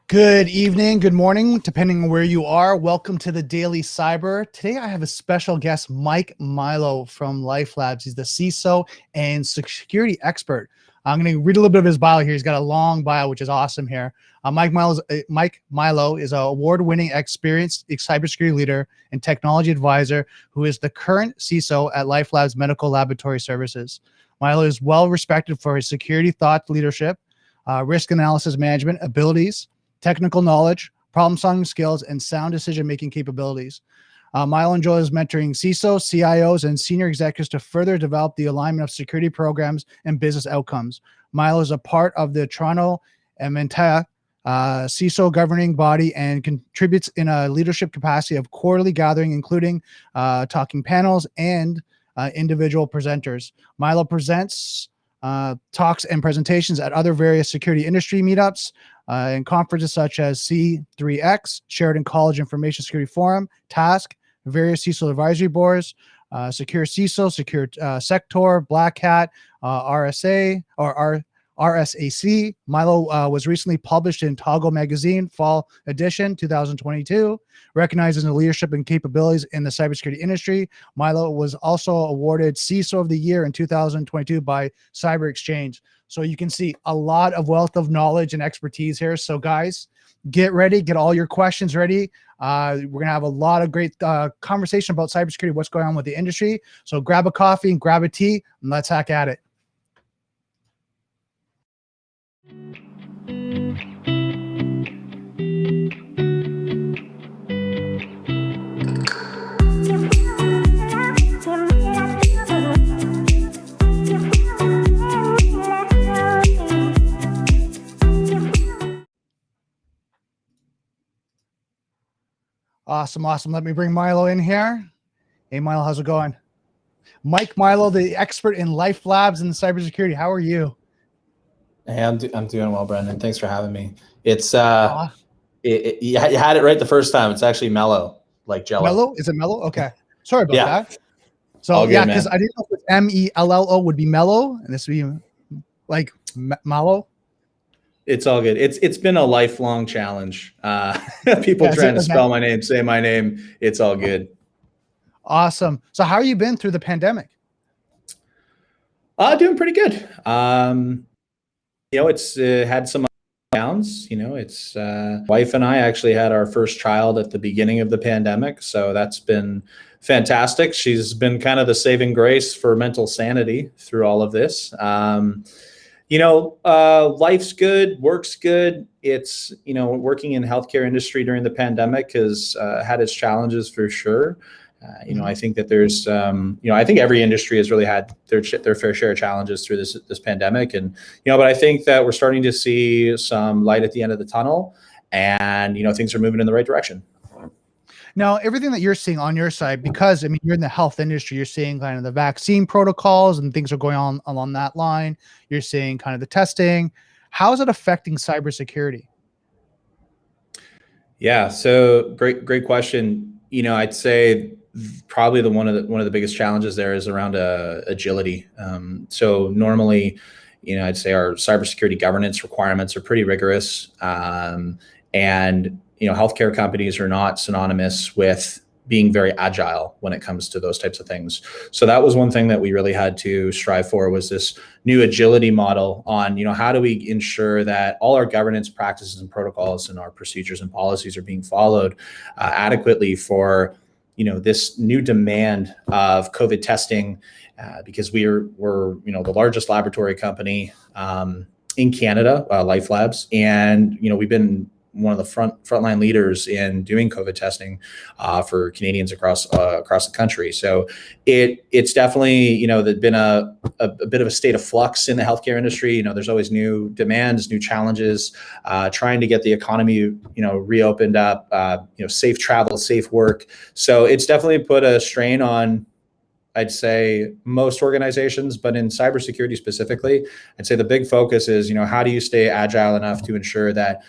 Good evening, good morning, depending on where you are. Welcome to the Daily Cyber. Today I have a special guest, Mike Melo from LifeLabs. He's the CISO and security expert. I'm going to read a little bit of his bio here. He's got a long bio, which is awesome here. Mike Melo is an award-winning, experienced cybersecurity leader and technology advisor who is the current CISO at LifeLabs Medical Laboratory Services. Milo is well respected for his security thought leadership, risk analysis management abilities, technical knowledge, problem-solving skills, and sound decision-making capabilities. Milo enjoys mentoring CISOs, CIOs, and senior executives to further develop the alignment of security programs and business outcomes. Milo is a part of the Toronto Ementa CISO governing body and contributes in a leadership capacity of quarterly gathering, including talking panels and individual presenters. Milo presents talks and presentations at other various security industry meetups and conferences such as C3X, Sheridan College Information Security Forum, TASK, various CISO advisory boards, Secure CISO, Secure Sector, Black Hat, RSA, or RSAC. Milo was recently published in Toggle Magazine, Fall Edition 2022, recognizing the leadership and capabilities in the cybersecurity industry. Milo was also awarded CISO of the Year in 2022 by Cyber Exchange. So you can see a lot of wealth of knowledge and expertise here. So guys, get ready, get all your questions ready. We're going to have a lot of great conversation about cybersecurity, what's going on with the industry. So grab a coffee and grab a tea and let's hack at it. Awesome. Let me bring Milo in here. Hey, Milo, how's it going? Mike Milo, the expert in LifeLabs and cybersecurity. How are you? Hey, I'm doing well, Brendan. Thanks for having me. It's you had it right the first time. It's actually Melo, like Jello. Melo? Is it Melo? Okay. Sorry about that. So all good, yeah, because I didn't know if it's Mello would be Melo, and this would be like Malo. It's all good. It's been a lifelong challenge. People trying to spell my name, say my name. It's all good. Awesome. So how have you been through the pandemic? Doing pretty good. It's had some downs. It's wife and I actually had our first child at the beginning of the pandemic, so that's been fantastic. She's been kind of the saving grace for mental sanity through all of this. Life's good, work's good. It's, working in healthcare industry during the pandemic has had its challenges for sure. I think that there's, I think every industry has really had their fair share of challenges through this pandemic. And, but I think that we're starting to see some light at the end of the tunnel and, things are moving in the right direction. Now, everything that you're seeing on your side, because you're in the health industry, you're seeing kind of the vaccine protocols and things are going on along that line. You're seeing kind of the testing. How is it affecting cybersecurity? Yeah, so great question. I'd say probably one of the biggest challenges there is around agility. So normally, I'd say our cybersecurity governance requirements are pretty rigorous, and healthcare companies are not synonymous with being very agile when it comes to those types of things. So that was one thing that we really had to strive for, was this new agility model on, how do we ensure that all our governance practices and protocols and our procedures and policies are being followed adequately for, this new demand of COVID testing, because we're the largest laboratory company in Canada, LifeLabs, and we've been one of the frontline leaders in doing COVID testing for Canadians across the country. So it's definitely there's been a bit of a state of flux in the healthcare industry. There's always new demands, new challenges, trying to get the economy reopened up, safe travel, safe work. So it's definitely put a strain on, I'd say, most organizations, but in cybersecurity specifically, I'd say the big focus is, how do you stay agile enough to ensure that,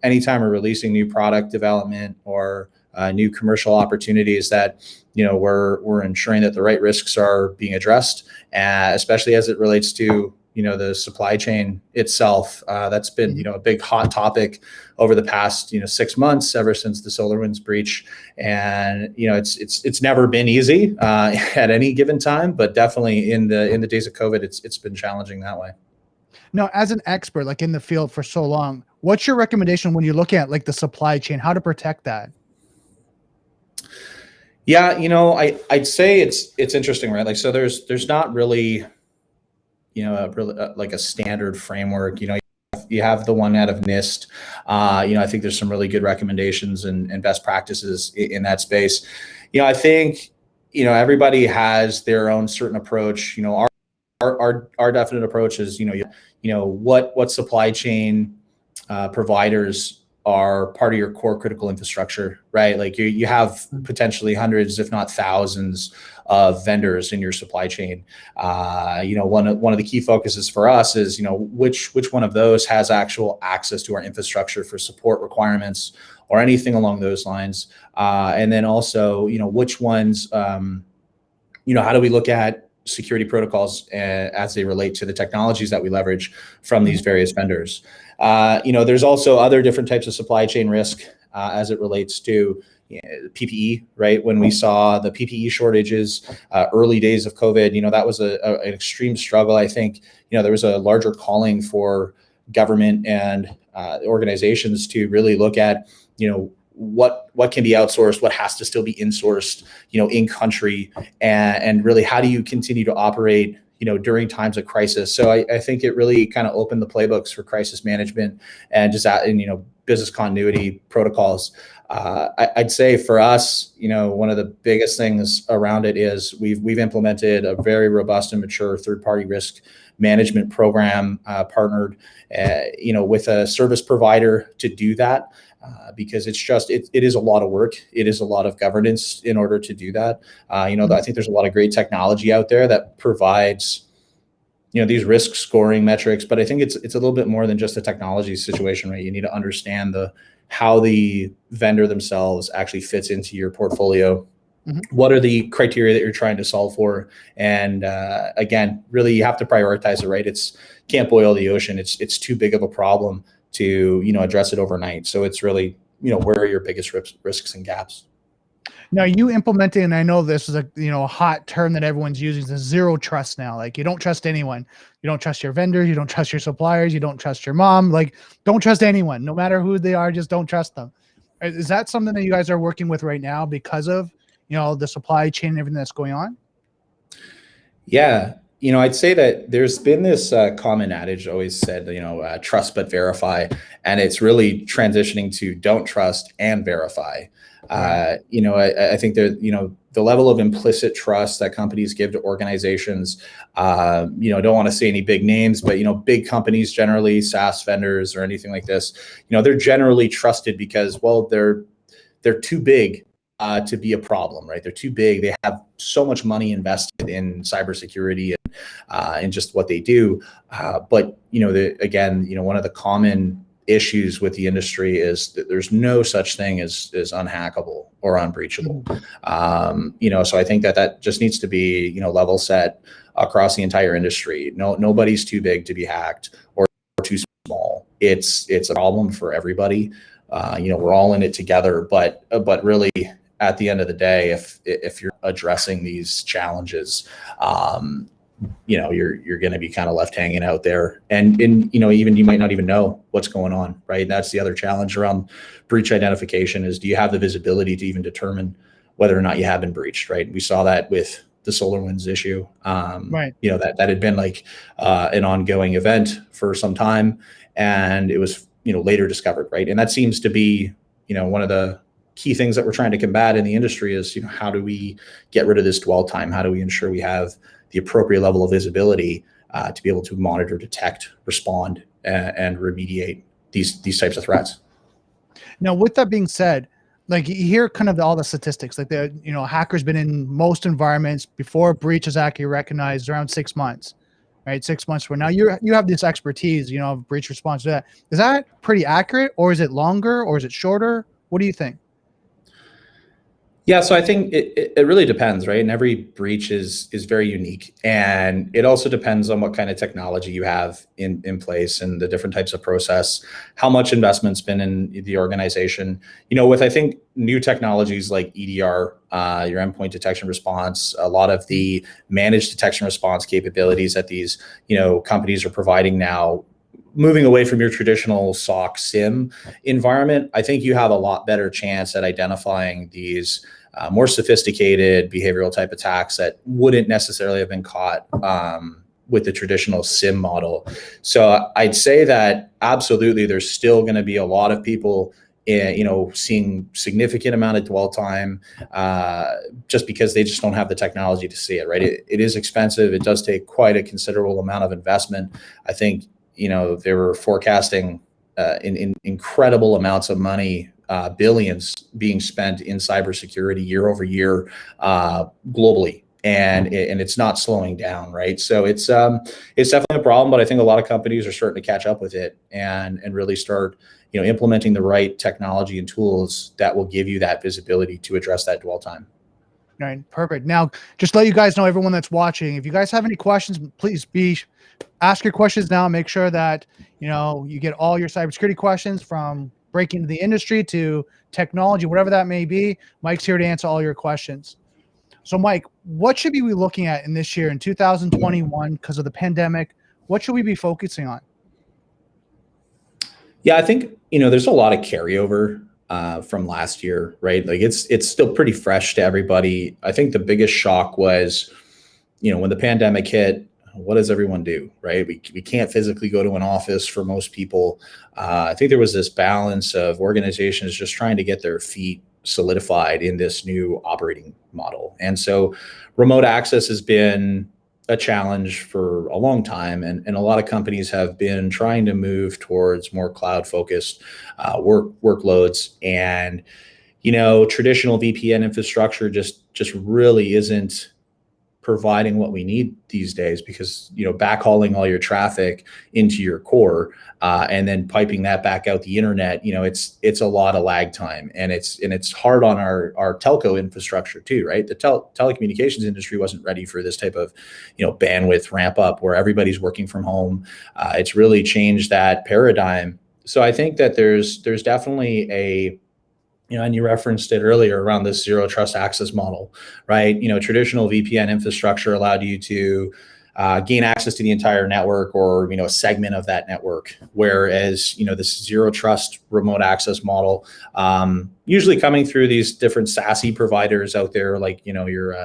anytime we're releasing new product development or new commercial opportunities, that, we're ensuring that the right risks are being addressed, especially as it relates to, the supply chain itself. That's been, a big hot topic over the past, 6 months, ever since the SolarWinds breach. And, it's never been easy at any given time, but definitely in the days of COVID, it's been challenging that way. Now, as an expert, like in the field for so long, what's your recommendation when you're looking at like the supply chain, how to protect that? Yeah, I'd say it's interesting, right? Like, so there's not really, like a standard framework. You have the one out of NIST. I think there's some really good recommendations and best practices in that space. I think, everybody has their own certain approach. Our definite approach is, what supply chain providers are part of your core critical infrastructure, right? Like you have potentially hundreds, if not thousands, of vendors in your supply chain. One of the key focuses for us is, which one of those has actual access to our infrastructure for support requirements or anything along those lines. And then also, which ones, how do we look at security protocols as they relate to the technologies that we leverage from these various vendors. There's also other different types of supply chain risk as it relates to PPE, right? When we saw the PPE shortages, early days of COVID, that was an extreme struggle. I think, there was a larger calling for government and organizations to really look at, what can be outsourced, what has to still be insourced, in country, and really how do you continue to operate, during times of crisis. So I think it really kind of opened the playbooks for crisis management and just business continuity protocols. I'd say for us, one of the biggest things around it is we've implemented a very robust and mature third-party risk management program, partnered, with a service provider to do that. Because it is a lot of work. It is a lot of governance in order to do that. I think there's a lot of great technology out there that provides, these risk scoring metrics, but I think it's a little bit more than just a technology situation, right? You need to understand how the vendor themselves actually fits into your portfolio. What are the criteria that you're trying to solve for? And again, really, you have to prioritize it, right? Can't boil the ocean. It's too big of a problem to address it overnight. So it's really where are your biggest risks and gaps. Now you implementing, and I know this is a hot term that everyone's using, is zero trust now. Like you don't trust anyone. You don't trust your vendors. You don't trust your suppliers. You don't trust your mom. Like don't trust anyone, no matter who they are. Just don't trust them. Is that something that you guys are working with right now because of the supply chain and everything that's going on? Yeah. I'd say that there's been this common adage always said, trust but verify, and it's really transitioning to don't trust and verify. I think that, the level of implicit trust that companies give to organizations, don't want to say any big names, but, big companies, generally SaaS vendors or anything like this, they're generally trusted because, well, they're too big to be a problem, right? They're too big. They have so much money invested in cybersecurity and just what they do. But one of the common issues with the industry is that there's no such thing as unhackable or unbreachable. So I think that just needs to be level set across the entire industry. Nobody's too big to be hacked or too small. It's a problem for everybody. We're all in it together, but really, at the end of the day, if you're addressing these challenges, you're going to be kind of left hanging out there, and even you might not even know what's going on, right? That's the other challenge around breach identification is, do you have the visibility to even determine whether or not you have been breached, right? We saw that with the SolarWinds issue, right? That had been like an ongoing event for some time, and it was later discovered, right? And that seems to be one of the key things that we're trying to combat in the industry is, how do we get rid of this dwell time? How do we ensure we have the appropriate level of visibility to be able to monitor, detect, respond, and remediate these types of threats? Now, with that being said, like you hear kind of all the statistics, like hackers been in most environments before a breach is actually recognized around 6 months, right? 6 months from now, you have this expertise, of breach response to that. Is that pretty accurate, or is it longer, or is it shorter? What do you think? Yeah, so I think it really depends, right? And every breach is very unique, and it also depends on what kind of technology you have in place and the different types of process, how much investment's been in the organization. With I think new technologies like EDR, your endpoint detection response, a lot of the managed detection response capabilities that these companies are providing now, moving away from your traditional SOC SIM environment, I think you have a lot better chance at identifying these more sophisticated behavioral type attacks that wouldn't necessarily have been caught with the traditional SIM model. So I'd say that absolutely there's still going to be a lot of people seeing significant amount of dwell time just because they just don't have the technology to see it, right? It is expensive. It does take quite a considerable amount of investment. I think they were forecasting in incredible amounts of money, billions being spent in cybersecurity year over year globally, and it's not slowing down, right? So it's definitely a problem, but I think a lot of companies are starting to catch up with it and really start implementing the right technology and tools that will give you that visibility to address that dwell time. All right, perfect. Now, just let you guys know, everyone that's watching, if you guys have any questions, please ask your questions now. Make sure that you get all your cybersecurity questions, from breaking into the industry to technology, whatever that may be. Mike's here to answer all your questions. So, Mike, what should we be looking at in this year, in 2021, because of the pandemic? What should we be focusing on? Yeah, I think there's a lot of carryover from last year, right? Like it's still pretty fresh to everybody. I think the biggest shock was, when the pandemic hit, what does everyone do, right? We can't physically go to an office for most people. I think there was this balance of organizations just trying to get their feet solidified in this new operating model. And so remote access has been a challenge for a long time. And a lot of companies have been trying to move towards more cloud-focused workloads. And, traditional VPN infrastructure just really isn't providing what we need these days, because backhauling all your traffic into your core and then piping that back out the internet, it's a lot of lag time, and it's hard on our telco infrastructure too, right? The telecommunications industry wasn't ready for this type of bandwidth ramp up where everybody's working from home. It's really changed that paradigm. So I think that there's definitely a and you referenced it earlier around this zero trust access model, right? Traditional VPN infrastructure allowed you to gain access to the entire network, or a segment of that network, whereas this zero trust remote access model, usually coming through these different SASE providers out there, like your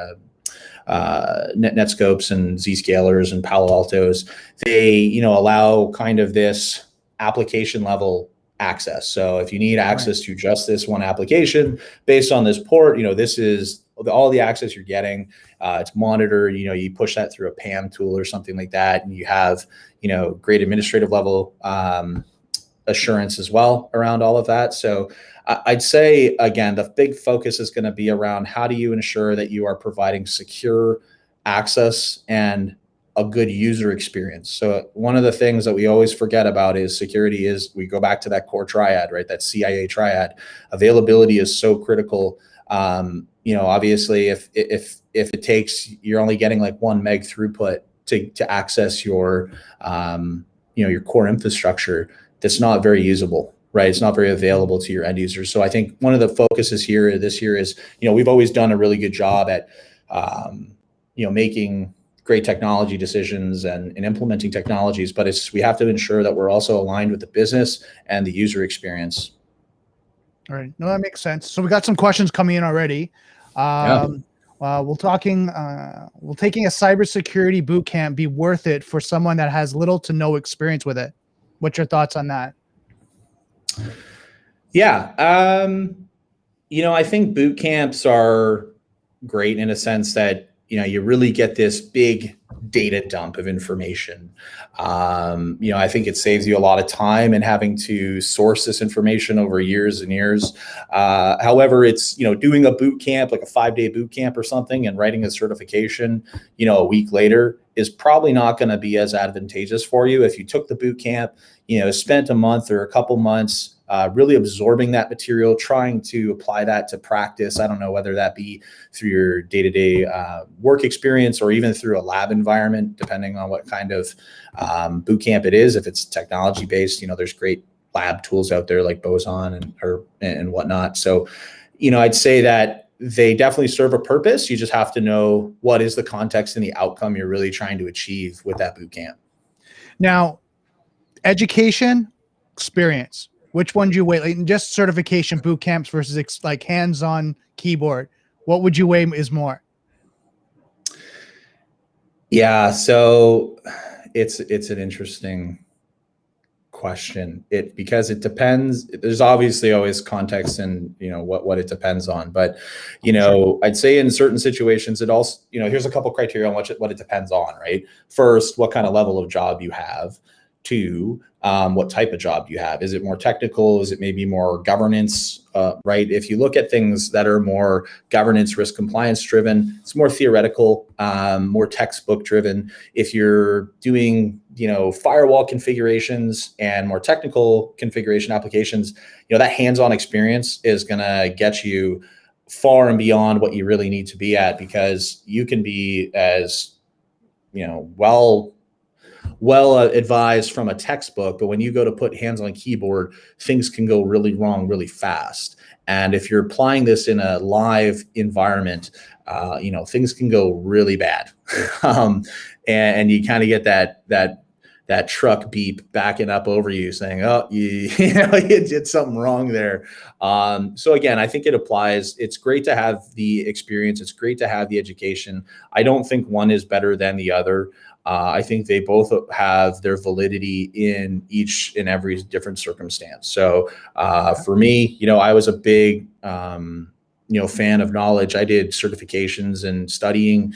Netscopes and Zscalers and Palo Altos, they allow kind of this application level access. So if you need access to just this one application based on this port, this is all the access you're getting. It's monitored. You push that through a PAM tool or something like that, and you have great administrative level assurance as well around all of that. So I'd say, again, the big focus is going to be around how do you ensure that you are providing secure access and a good user experience. So one of the things that we always forget about is security. Is we go back to that core triad, right? That CIA triad. Availability is so critical. Obviously, if it takes, you're only getting like 1 meg throughput to access your your core infrastructure, that's not very usable, right? It's not very available to your end users. So I think one of the focuses here this year is, we've always done a really good job at making great technology decisions and implementing technologies, but we have to ensure that we're also aligned with the business and the user experience. All right. No, that makes sense. So we got some questions coming in already. Will taking a cybersecurity boot camp be worth it for someone that has little to no experience with it? What's your thoughts on that? Yeah. I think boot camps are great in a sense that you really get this big data dump of information. I think it saves you a lot of time in having to source this information over years and years. However, it's, doing a boot camp, like a 5-day boot camp or something, and writing a certification, a week later is probably not going to be as advantageous for you. If you took the boot camp, spent a month or a couple months really absorbing that material, trying to apply that to practice. I don't know whether that be through your day-to-day work experience or even through a lab environment, depending on what kind of boot camp it is. If it's technology based, there's great lab tools out there like Boson and whatnot. So, I'd say that they definitely serve a purpose. You just have to know what is the context and the outcome you're really trying to achieve with that boot camp. Now, education, experience, which one do you weigh? Like just certification boot camps versus like hands-on keyboard. What would you weigh is more? Yeah, so it's an interesting question. Because it depends. There's obviously always context and what it depends on. But I'd say in certain situations, it also here's a couple criteria on what it depends on. Right. First, what kind of level of job you have. Two, what type of job you have. Is it more technical? Is it maybe more governance? Right. If you look at things that are more governance, risk, compliance driven, it's more theoretical, more textbook driven. If you're doing, firewall configurations and more technical configuration applications, that hands-on experience is going to get you far and beyond what you really need to be at, because you can be as, well advised from a textbook, but when you go to put hands on keyboard, things can go really wrong really fast. And if you're applying this in a live environment, things can go really bad. And you kind of get that truck beep backing up over you saying, oh, you did something wrong there. So again, I think it applies. It's great to have the experience. It's great to have the education. I don't think one is better than the other. I think they both have their validity in each and every different circumstance. So for me, I was a big, fan of knowledge. I did certifications and studying,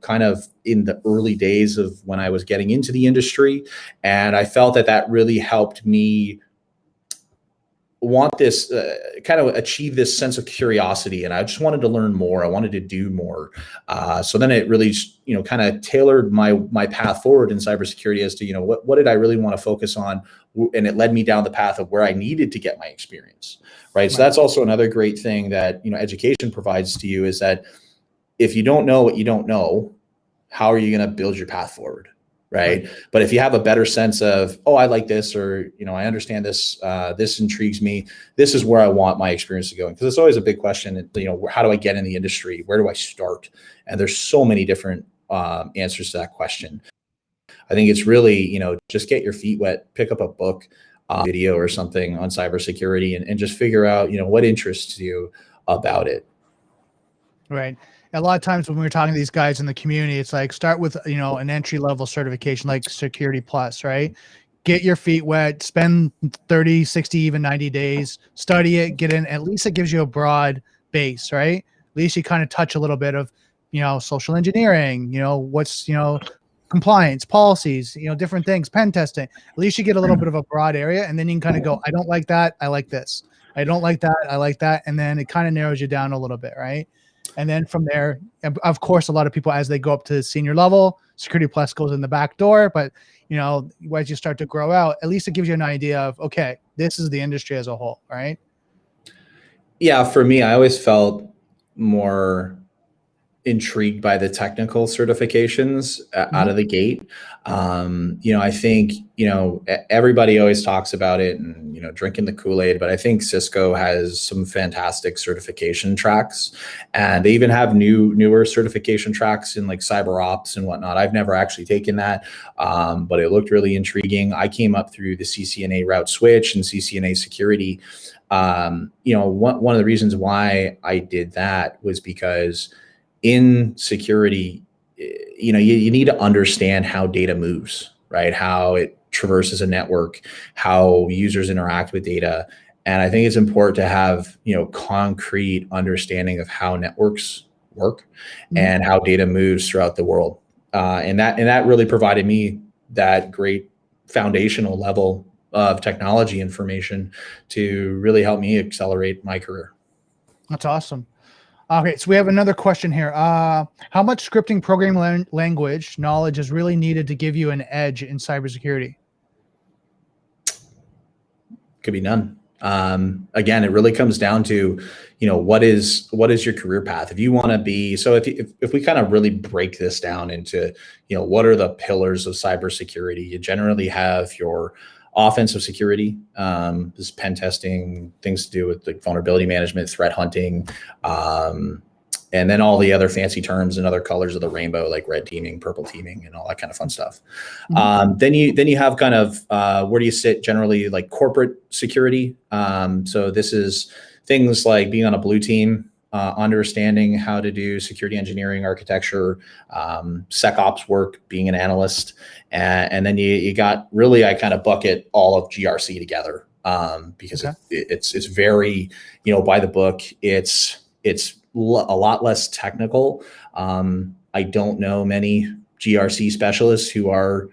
kind of in the early days of when I was getting into the industry. And I felt that really helped me want this kind of achieve this sense of curiosity. And I just wanted to learn more. I wanted to do more. So then it really, kind of tailored my path forward in cybersecurity as to, what did I really want to focus on? And it led me down the path of where I needed to get my experience. Right. So that's also another great thing that, education provides to you, is that if you don't know what you don't know, how are you going to build your path forward? Right. But if you have a better sense of, oh, I like this, or, I understand this, this intrigues me, this is where I want my experience to go. Because it's always a big question, how do I get in the industry? Where do I start? And there's so many different answers to that question. I think it's really, just get your feet wet, pick up a book, video or something on cybersecurity, and just figure out, what interests you about it. Right. A lot of times when we're talking to these guys in the community, it's like, start with, an entry level certification like Security Plus, right? Get your feet wet, spend 30, 60, even 90 days, study it, get in. At least it gives you a broad base, right? At least you kind of touch a little bit of, social engineering, what's, compliance, policies, different things, pen testing. At least you get a little bit of a broad area, and then you can kind of go, I don't like that, I like this. I don't like that, I like that. And then it kind of narrows you down a little bit, right? And then from there, of course, a lot of people, as they go up to senior level, Security Plus goes in the back door. But, as you start to grow out, at least it gives you an idea of, okay, this is the industry as a whole, right? Yeah, for me, I always felt more intrigued by the technical certifications out of the gate. I think, everybody always talks about it and, drinking the Kool-Aid, but I think Cisco has some fantastic certification tracks, and they even have newer certification tracks in like cyber ops and whatnot. I've never actually taken that, but it looked really intriguing. I came up through the CCNA route switch and CCNA security. One of the reasons why I did that was because in security, you need to understand how data moves, right? How it traverses a network, how users interact with data. And I think it's important to have, concrete understanding of how networks work and how data moves throughout the world. And that really provided me that great foundational level of technology information to really help me accelerate my career. That's awesome. Okay, so we have another question here. How much scripting programming language knowledge is really needed to give you an edge in cybersecurity? Could be none. Again, it really comes down to, what is your career path? If you want to be, so if we kind of really break this down into, what are the pillars of cybersecurity? You generally have your offensive security, this is pen testing, things to do with like vulnerability management, threat hunting, and then all the other fancy terms and other colors of the rainbow, like red teaming, purple teaming, and all that kind of fun stuff. Mm-hmm. Then you have kind of where do you sit generally, like corporate security. So this is things like being on a blue team, understanding how to do security engineering, architecture, SecOps work, being an analyst, and then you got really, I kind of bucket all of GRC together because it's very by the book. It's a lot less technical. I don't know many GRC specialists who are,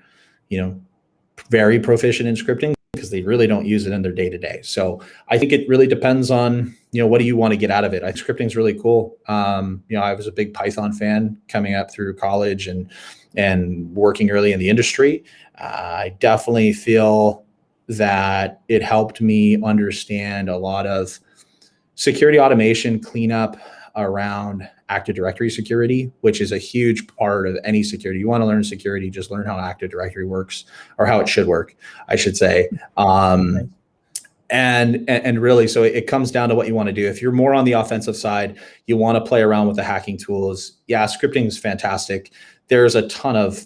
very proficient in scripting because they really don't use it in their day-to-day. So I think it really depends on, what do you want to get out of it? Scripting is really cool. I was a big Python fan coming up through college and working early in the industry. I definitely feel that it helped me understand a lot of security automation cleanup around Active Directory security, which is a huge part of any security. You want to learn security, just learn how Active Directory works, or how it should work, I should say. And really, so it comes down to what you want to do. If you're more on the offensive side, you want to play around with the hacking tools. Yeah, scripting is fantastic. There's a ton of,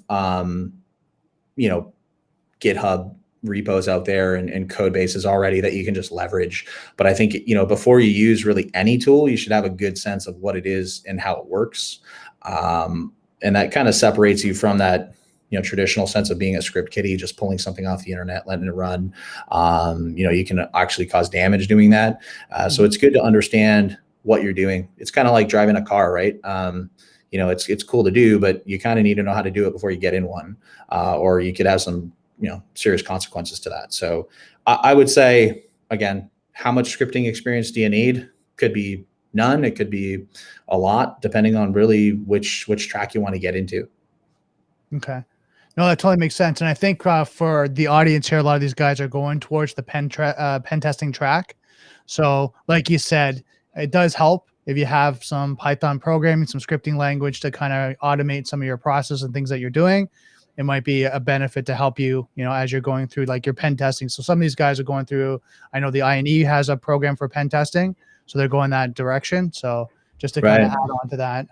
GitHub repos out there and code bases already that you can just leverage. But I think, before you use really any tool, you should have a good sense of what it is and how it works. And that kind of separates you from that, traditional sense of being a script kiddie, just pulling something off the internet, letting it run. You can actually cause damage doing that. So it's good to understand what you're doing. It's kind of like driving a car, right? It's cool to do, but you kind of need to know how to do it before you get in one, or you could have some serious consequences to that. So I would say, again, how much scripting experience do you need? Could be none. It could be a lot, depending on really which track you want to get into. Okay. No, that totally makes sense. And I think for the audience here, a lot of these guys are going towards the pen testing track. So like you said, it does help if you have some Python programming, some scripting language to kind of automate some of your process and things that you're doing. It might be a benefit to help you, as you're going through like your pen testing. So some of these guys are going through, I know the INE has a program for pen testing, so they're going that direction. So just to kind of add on to that.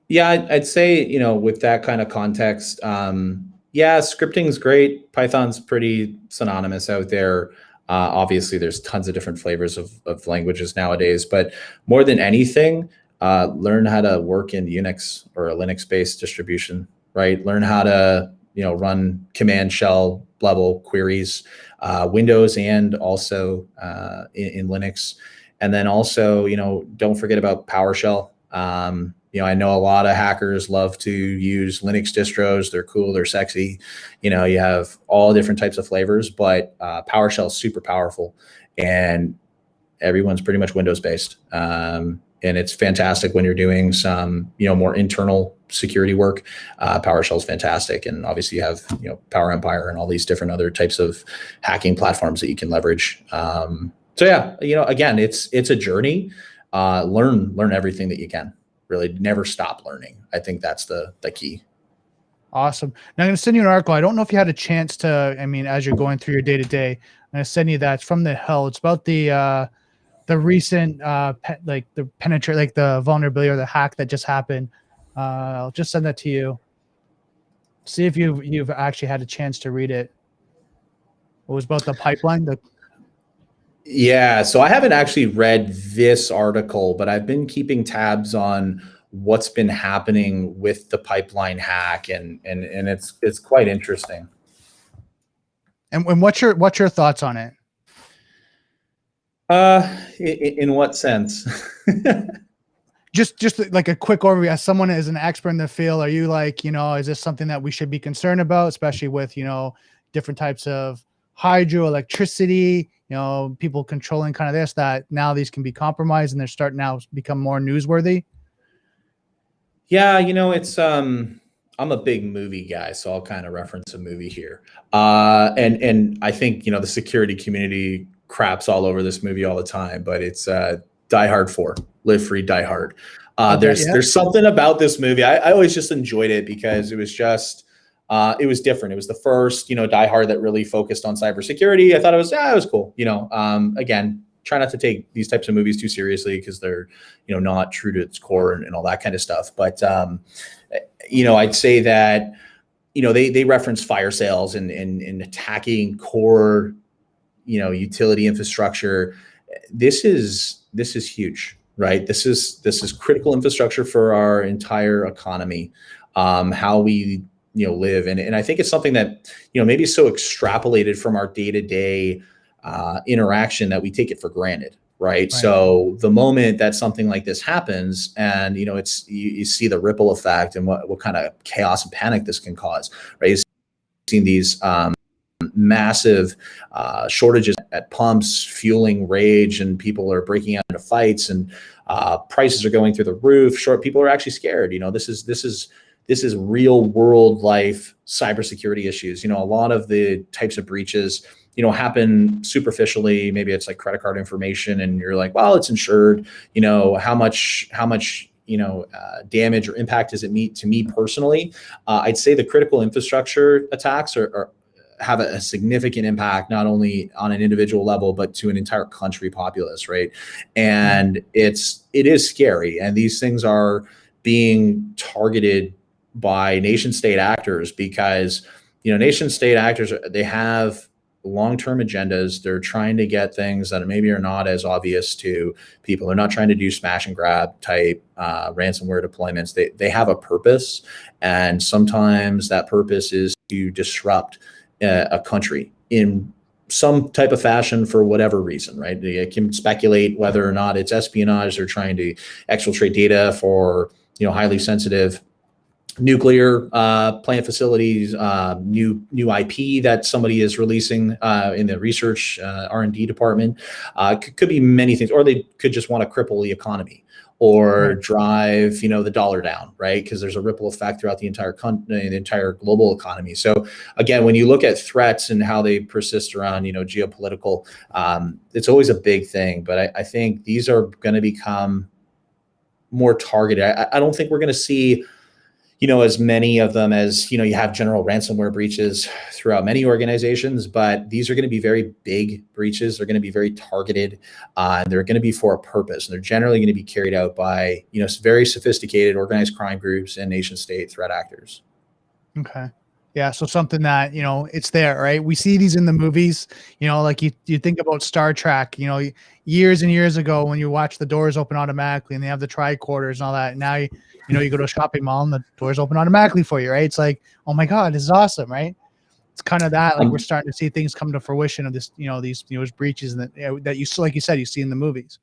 Yeah, I'd say, with that kind of context, scripting is great. Python's pretty synonymous out there. Obviously, there's tons of different flavors of languages nowadays, but more than anything, learn how to work in Unix or a Linux-based distribution. Right. Learn how to, run command shell level queries, Windows and also in Linux. And then also, don't forget about PowerShell. I know a lot of hackers love to use Linux distros. They're cool. They're sexy. You have all different types of flavors, but PowerShell is super powerful and everyone's pretty much Windows based. And it's fantastic when you're doing some, more internal security work. PowerShell is fantastic. And obviously you have, Power Empire and all these different other types of hacking platforms that you can leverage. So yeah, again, it's a journey. Learn everything that you can. Really never stop learning. I think that's the key. Awesome. Now I'm going to send you an article. I don't know if you had a chance to, as you're going through your day-to-day, I'm going to send you that. It's from The Hill. It's about the recent the vulnerability or the hack that just happened. I'll just send that to you. See if you've actually had a chance to read it. It was about the pipeline. Yeah, so I haven't actually read this article, but I've been keeping tabs on what's been happening with the pipeline hack, and it's quite interesting. And what's your thoughts on it? In what sense? Just like a quick overview. As someone as an expert in the field, are you like, is this something that we should be concerned about, especially with, different types of hydroelectricity, people controlling kind of this, that now these can be compromised and they're starting now to become more newsworthy? Yeah, it's I'm a big movie guy, so I'll kind of reference a movie here. And I think, the security community craps all over this movie all the time, but it's Die Hard 4, Live Free, Die Hard. There's something about this movie. I always just enjoyed it because it was just, it was different. It was the first, Die Hard that really focused on cybersecurity. I thought it was cool. Again, try not to take these types of movies too seriously because they're, not true to its core and all that kind of stuff. But, I'd say that, they reference fire sales and attacking core, utility infrastructure. This is huge, right? This is critical infrastructure for our entire economy, how we, live. And I think it's something that, maybe is so extrapolated from our day-to-day interaction that we take it for granted. Right. So the moment that something like this happens and, you see the ripple effect and what kind of chaos and panic this can cause, right? You've seen these massive shortages at pumps, fueling rage, and people are breaking out into fights and prices are going through the roof. People are actually scared. This is real world life cybersecurity issues. A lot of the types of breaches happen superficially. Maybe it's like credit card information and you're like, well, it's insured, how much damage or impact does it to me personally? I'd say the critical infrastructure attacks have a significant impact, not only on an individual level, but to an entire country populace. Right. And it is scary. And these things are being targeted by nation state actors because, nation state actors, they have long-term agendas. They're trying to get things that maybe are not as obvious to people. They're not trying to do smash and grab type ransomware deployments. They have a purpose. And sometimes that purpose is to disrupt a country in some type of fashion for whatever reason, right? You can speculate whether or not it's espionage. They're trying to exfiltrate data for, highly sensitive nuclear plant facilities, new IP that somebody is releasing in the research R&D department. Could be many things, or they could just want to cripple the economy or drive, the dollar down, right? Because there's a ripple effect throughout the entire global economy. So again, when you look at threats and how they persist around, geopolitical, it's always a big thing. But I think these are going to become more targeted. I don't think we're going to see as many of them as, you have general ransomware breaches throughout many organizations, but these are going to be very big breaches. They're going to be very targeted. They're going to be for a purpose. And they're generally going to be carried out by, very sophisticated organized crime groups and nation state threat actors. Okay. Yeah. So something that, it's there, right? We see these in the movies, like you think about Star Trek, years and years ago when you watch the doors open automatically and they have the tricorders and all that. Now, you go to a shopping mall and the doors open automatically for you, right? It's like, oh my God, this is awesome, right? It's kind of that, like we're starting to see things come to fruition of this, these breaches that you, like you said, you see in the movies.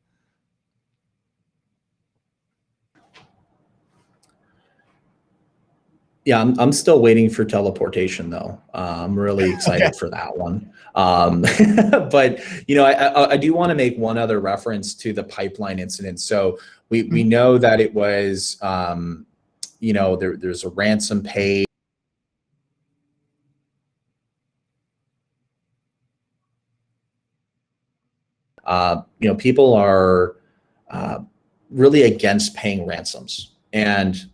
Yeah, I'm still waiting for teleportation though. I'm really excited for that one. But I do want to make one other reference to the pipeline incident. So we know that it was there's a ransom paid. People are really against paying ransoms, and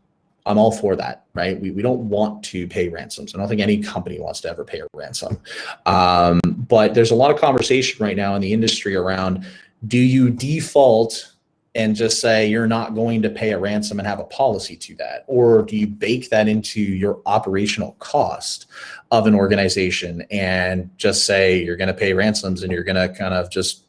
I'm all for that, right? We don't want to pay ransoms. I don't think any company wants to ever pay a ransom. But there's a lot of conversation right now in the industry around, do you default and just say you're not going to pay a ransom and have a policy to that? Or do you bake that into your operational cost of an organization and just say you're going to pay ransoms and you're going to kind of just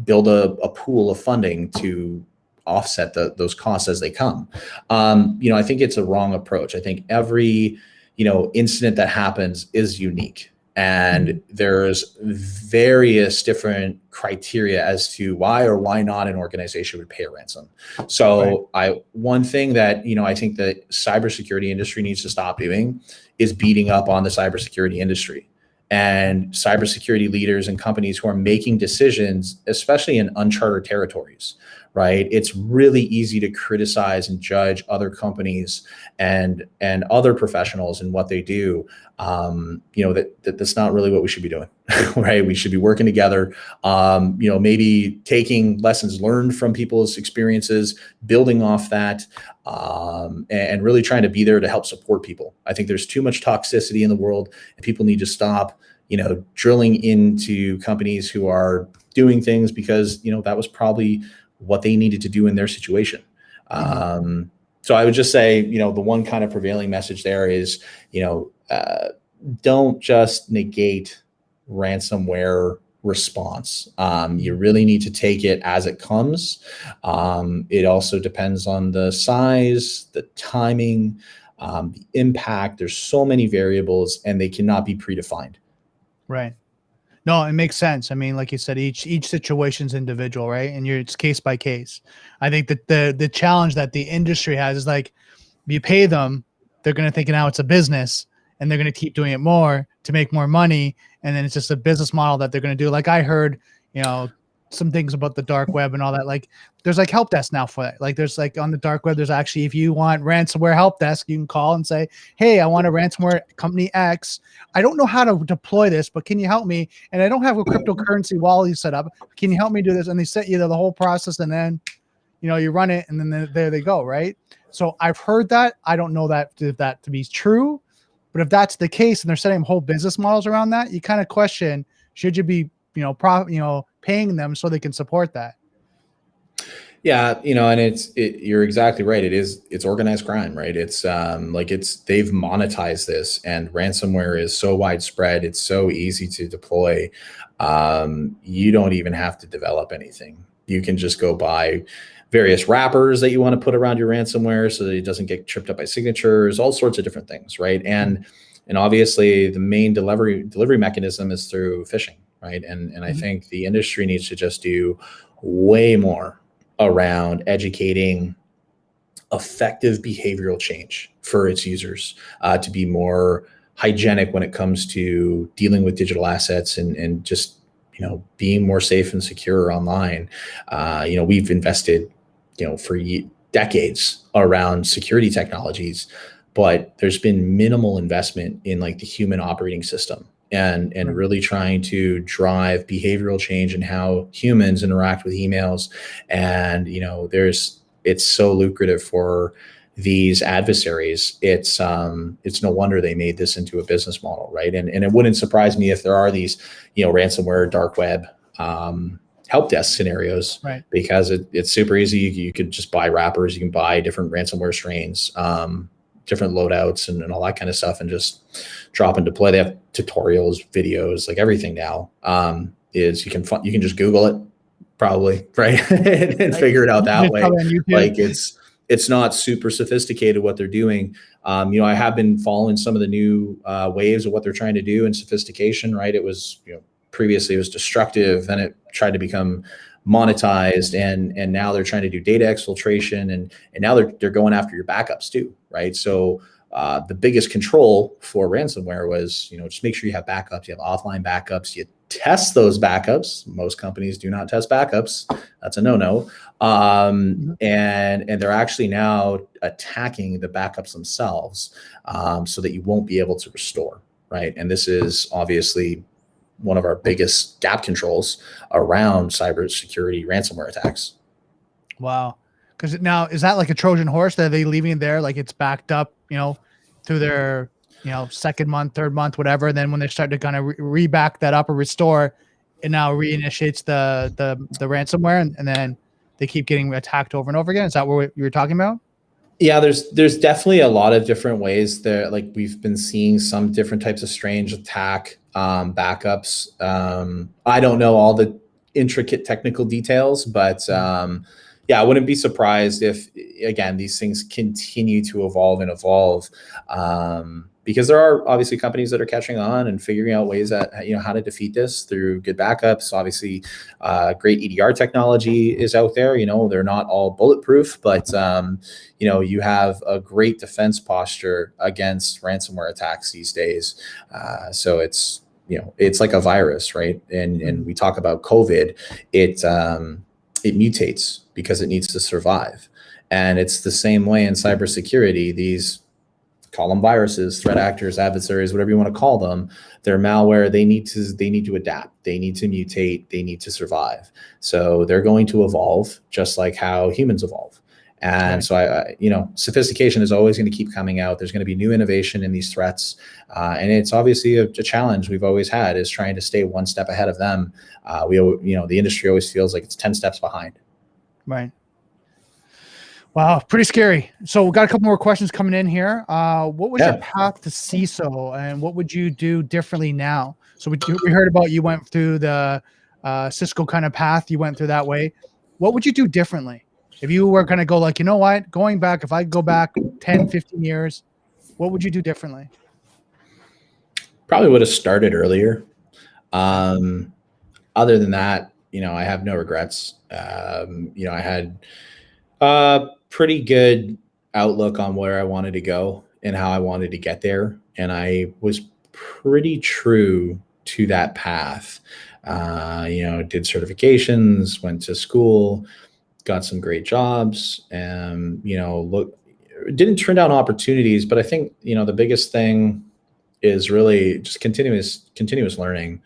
build a pool of funding to offset those costs as they come? I think it's a wrong approach. I think every, incident that happens is unique. And there's various different criteria as to why or why not an organization would pay a ransom. So one thing that, I think the cybersecurity industry needs to stop doing is beating up on the cybersecurity industry and cybersecurity leaders and companies who are making decisions, especially in uncharted territories, right? It's really easy to criticize and judge other companies and other professionals and what they do. That's not really what we should be doing, right? We should be working together, maybe taking lessons learned from people's experiences, building off that, and really trying to be there to help support people. I think there's too much toxicity in the world, and people need to stop, drilling into companies who are doing things because, that was probably what they needed to do in their situation. So I would just say, the one kind of prevailing message there is, don't just negate ransomware response. You really need to take it as it comes. It also depends on the size, the timing, the impact. There's so many variables, and they cannot be predefined. Right. No, it makes sense. I mean, like you said, each situation's individual, right? And it's case by case. I think that the challenge that the industry has is like, you pay them, they're going to think now it's a business, and they're going to keep doing it more to make more money. And then it's just a business model that they're going to do. Like I heard, some things about the dark web and all that. Like there's like help desk now for it. Like there's like on the dark web, there's actually, if you want ransomware help desk, you can call and say, hey, I want a ransomware company X. I don't know how to deploy this, but can you help me? And I don't have a cryptocurrency wallet set up. Can you help me do this? And they set you the whole process, and then, you run it, and then there they go. Right. So I've heard that. I don't know that to be true, but if that's the case and they're setting whole business models around that, you kind of question, should you be, paying them so they can support that? Yeah, and you're exactly right. It's organized crime, right? It's they've monetized this, and ransomware is so widespread. It's so easy to deploy. You don't even have to develop anything. You can just go buy various wrappers that you want to put around your ransomware so that it doesn't get tripped up by signatures, all sorts of different things, right? And obviously the main delivery mechanism is through phishing, right? And I think the industry needs to just do way more around educating effective behavioral change for its users, to be more hygienic when it comes to dealing with digital assets and just, being more safe and secure online. We've invested, for decades around security technologies, but there's been minimal investment in like the human operating system and really trying to drive behavioral change in how humans interact with emails. And, it's so lucrative for these adversaries. It's no wonder they made this into a business model, right? And it wouldn't surprise me if there are these, ransomware, dark web, help desk scenarios, right? Because it's super easy. You could just buy wrappers, you can buy different ransomware strains, different loadouts and all that kind of stuff, and just drop and deploy. They have tutorials, videos, like everything now. You can just Google it probably, right? and figure it out that way. Like it's not super sophisticated what they're doing. I have been following some of the new waves of what they're trying to do in sophistication, right? It was, previously it was destructive, then it tried to become monetized, and now they're trying to do data exfiltration, and now they're going after your backups too, right? So the biggest control for ransomware was, just make sure you have backups, you have offline backups, you test those backups. Most companies do not test backups. That's a no-no. And they're actually now attacking the backups themselves, so that you won't be able to restore, right? And this is obviously one of our biggest gap controls around cybersecurity ransomware attacks. Wow. Because now, is that like a Trojan horse that they leaving it there? Like it's backed up, through their, second month, third month, whatever. And then when they start to kind of re-back that up or restore, it now reinitiates the ransomware, and then they keep getting attacked over and over again. Is that what you were talking about? Yeah, there's definitely a lot of different ways there. Like we've been seeing some different types of strange attack backups. I don't know all the intricate technical details, but yeah, I wouldn't be surprised if, again, these things continue to evolve and evolve, because there are obviously companies that are catching on and figuring out ways that, how to defeat this through good backups. Obviously, great EDR technology is out there. They're not all bulletproof, but you have a great defense posture against ransomware attacks these days. So it's like a virus, right? And we talk about COVID. it mutates because it needs to survive. And it's the same way in cybersecurity. These, call them viruses, threat actors, adversaries, whatever you want to call them, they're malware. They need to adapt. They need to mutate. They need to survive. So they're going to evolve just like how humans evolve. And Right. so sophistication is always going to keep coming out. There's going to be new innovation in these threats. And it's obviously a challenge we've always had, is trying to stay one step ahead of them. The industry always feels like it's 10 steps behind. Right. Wow, pretty scary. So we've got a couple more questions coming in here. What was your path to CISO, and what would you do differently now? So we heard about you went through the Cisco kind of path. You went through that way. What would you do differently? If you were going to go like, you know what, going back, if I go back 10, 15 years, what would you do differently? Probably would have started earlier. Other than that, I have no regrets. I had a pretty good outlook on where I wanted to go and how I wanted to get there. And I was pretty true to that path. Did certifications, went to school, got some great jobs, and, didn't turn down opportunities. But I think, the biggest thing is really just continuous learning.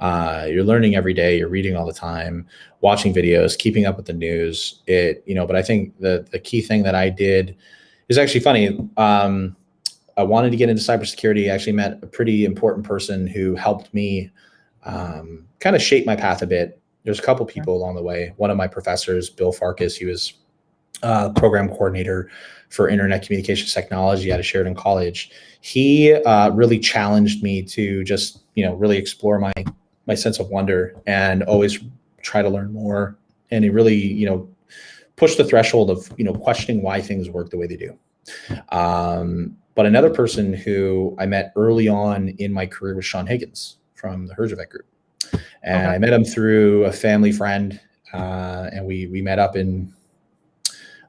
You're learning every day, you're reading all the time, watching videos, keeping up with the news. But I think the key thing that I did is actually funny. I wanted to get into cybersecurity. I actually met a pretty important person who helped me kind of shape my path a bit. There's a couple people along the way. One of my professors, Bill Farkas, he was program coordinator for internet communications technology at a Sheridan College. He really challenged me to just, really explore my sense of wonder and always try to learn more. And he really, pushed the threshold of, questioning why things work the way they do. But another person who I met early on in my career was Sean Higgins from the Herjavec Group. And I met him through a family friend, and we met up in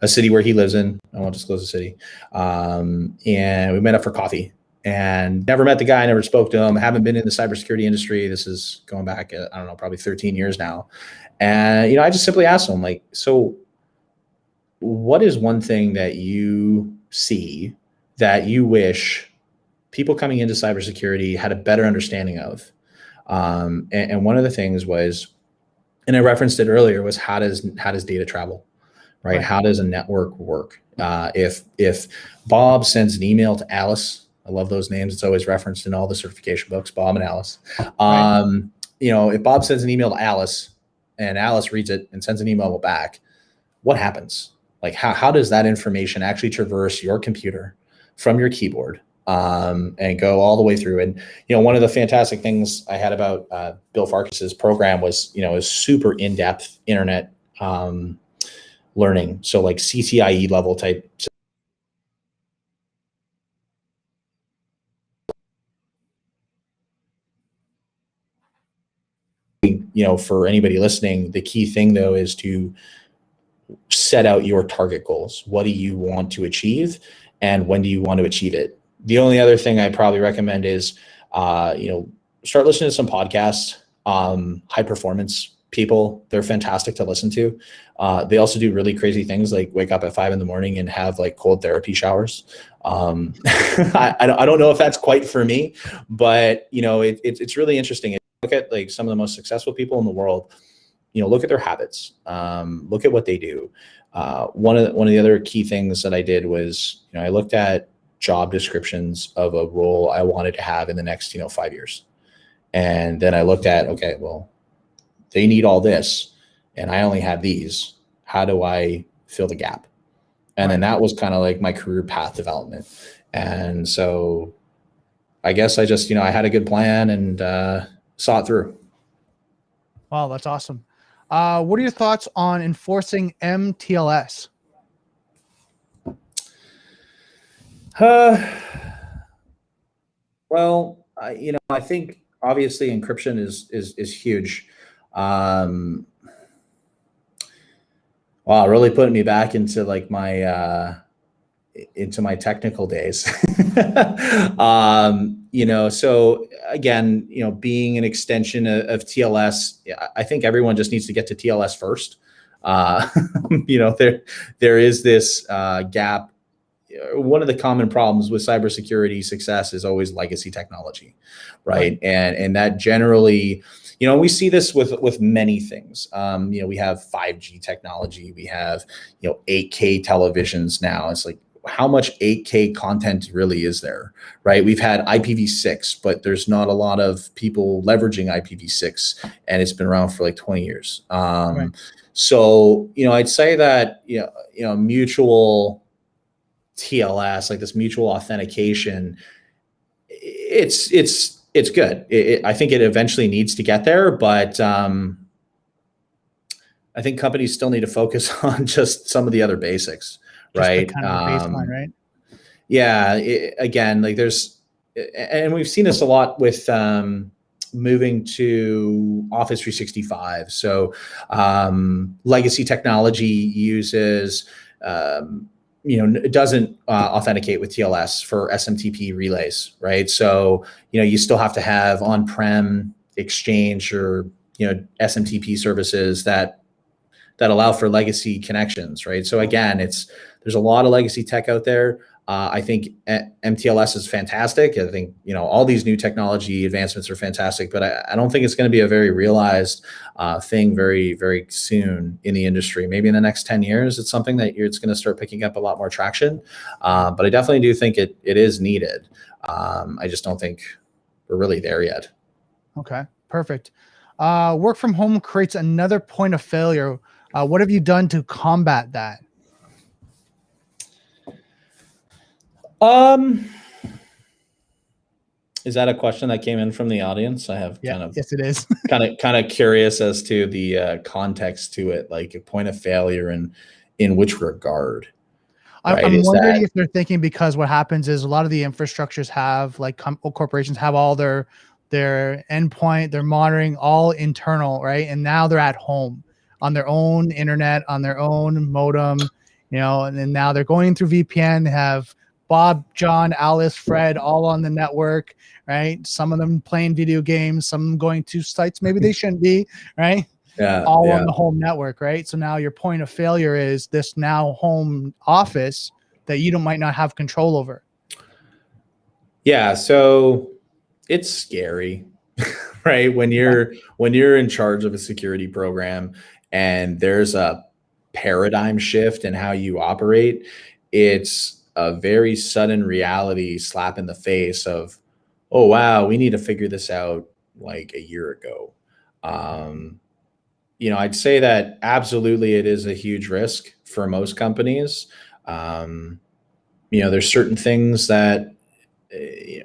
a city where he lives in. I won't disclose the city. And we met up for coffee, and never met the guy, never spoke to him. Haven't been in the cybersecurity industry. This is going back, I don't know, probably 13 years now. And, I just simply asked him, like, so what is one thing that you see that you wish people coming into cybersecurity had a better understanding of? And one of the things was, and I referenced it earlier, was how does data travel, right? How does a network work? If Bob sends an email to Alice, I love those names. It's always referenced in all the certification books, Bob and Alice. If Bob sends an email to Alice and Alice reads it and sends an email back, what happens? Like, how does that information actually traverse your computer from your keyboard? And go all the way through. And, one of the fantastic things I had about Bill Farkas's program was, is super in-depth internet learning. So like CCIE level type. For anybody listening, the key thing though is to set out your target goals. What do you want to achieve, and when do you want to achieve it? The only other thing I'd probably recommend is, start listening to some podcasts, high performance people. They're fantastic to listen to. They also do really crazy things like wake up at 5 a.m. and have like cold therapy showers. I don't know if that's quite for me, but it's really interesting. Look at like some of the most successful people in the world, look at their habits, look at what they do. One of the other key things that I did was, I looked at job descriptions of a role I wanted to have in the next, 5 years. And then I looked at, okay, well, they need all this and I only have these. How do I fill the gap? And then that was kind of like my career path development. And so I guess I just, I had a good plan and saw it through. Wow, that's awesome. What are your thoughts on enforcing MTLS? Well, I think obviously encryption is huge. Wow, really putting me back into like my technical days. So again, being an extension of TLS, I think everyone just needs to get to TLS first. There is this gap. One of the common problems with cybersecurity success is always legacy technology, right? And that generally, we see this with many things. We have 5G technology, we have 8K televisions now. It's like, how much 8K content really is there, right? We've had IPv6, but there's not a lot of people leveraging IPv6, and it's been around for like 20 years. So I'd say that mutual TLS, like this mutual authentication, it's good. I think it eventually needs to get there, but I think companies still need to focus on just some of the other basics, right? Just the kind of baseline, right? Yeah. Again, like and we've seen this a lot with moving to Office 365. So legacy technology uses it doesn't authenticate with TLS for SMTP relays, right? So, you still have to have on-prem Exchange or, SMTP services that allow for legacy connections, right? So again, there's a lot of legacy tech out there. I think MTLS is fantastic. I think, all these new technology advancements are fantastic, but I don't think it's going to be a very realized thing very, very soon in the industry. Maybe in the next 10 years, it's something that it's going to start picking up a lot more traction. But I definitely do think it is needed. I just don't think we're really there yet. Okay, perfect. Work from home creates another point of failure. What have you done to combat that? Is that a question that came in from the audience? I have yes, it is. kind of curious as to the context to it, like a point of failure in which regard. Right? I'm wondering if they're thinking, because what happens is a lot of the infrastructures have, like corporations have all their endpoint, their monitoring, all internal, right? And now they're at home on their own internet, on their own modem, and then now they're going through VPN, they have Bob, John, Alice, Fred, all on the network, right? Some of them playing video games, some going to sites maybe they shouldn't be, right? All on the home network, right? So now your point of failure is this now home office that you might not have control over. Yeah, so it's scary, right? When you're in charge of a security program and there's a paradigm shift in how you operate, it's a very sudden reality slap in the face of, oh, wow, we need to figure this out like a year ago. I'd say that absolutely it is a huge risk for most companies. There's certain things that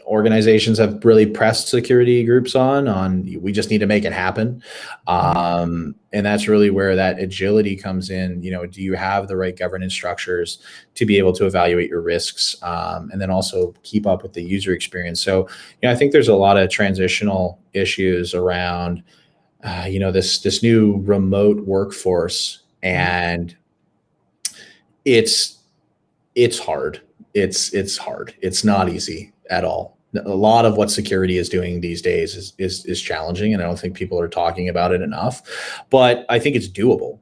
organizations have really pressed security groups on we just need to make it happen. And that's really where that agility comes in. Do you have the right governance structures to be able to evaluate your risks, and then also keep up with the user experience? So, I think there's a lot of transitional issues around, this new remote workforce, and it's hard. It's hard. It's not easy at all. A lot of what security is doing these days is challenging, and I don't think people are talking about it enough, but I think it's doable,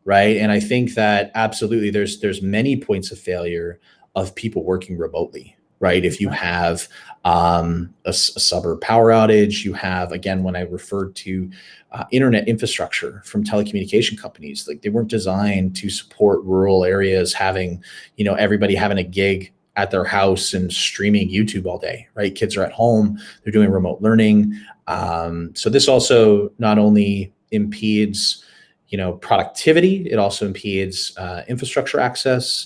right? And I think that absolutely there's many points of failure of people working remotely, right? If you have a suburb power outage, you have, again, when I referred to internet infrastructure from telecommunication companies, like they weren't designed to support rural areas having, everybody having a gig at their house and streaming YouTube all day, right? Kids are at home, they're doing remote learning. So this also not only impedes, productivity, it also impedes infrastructure access,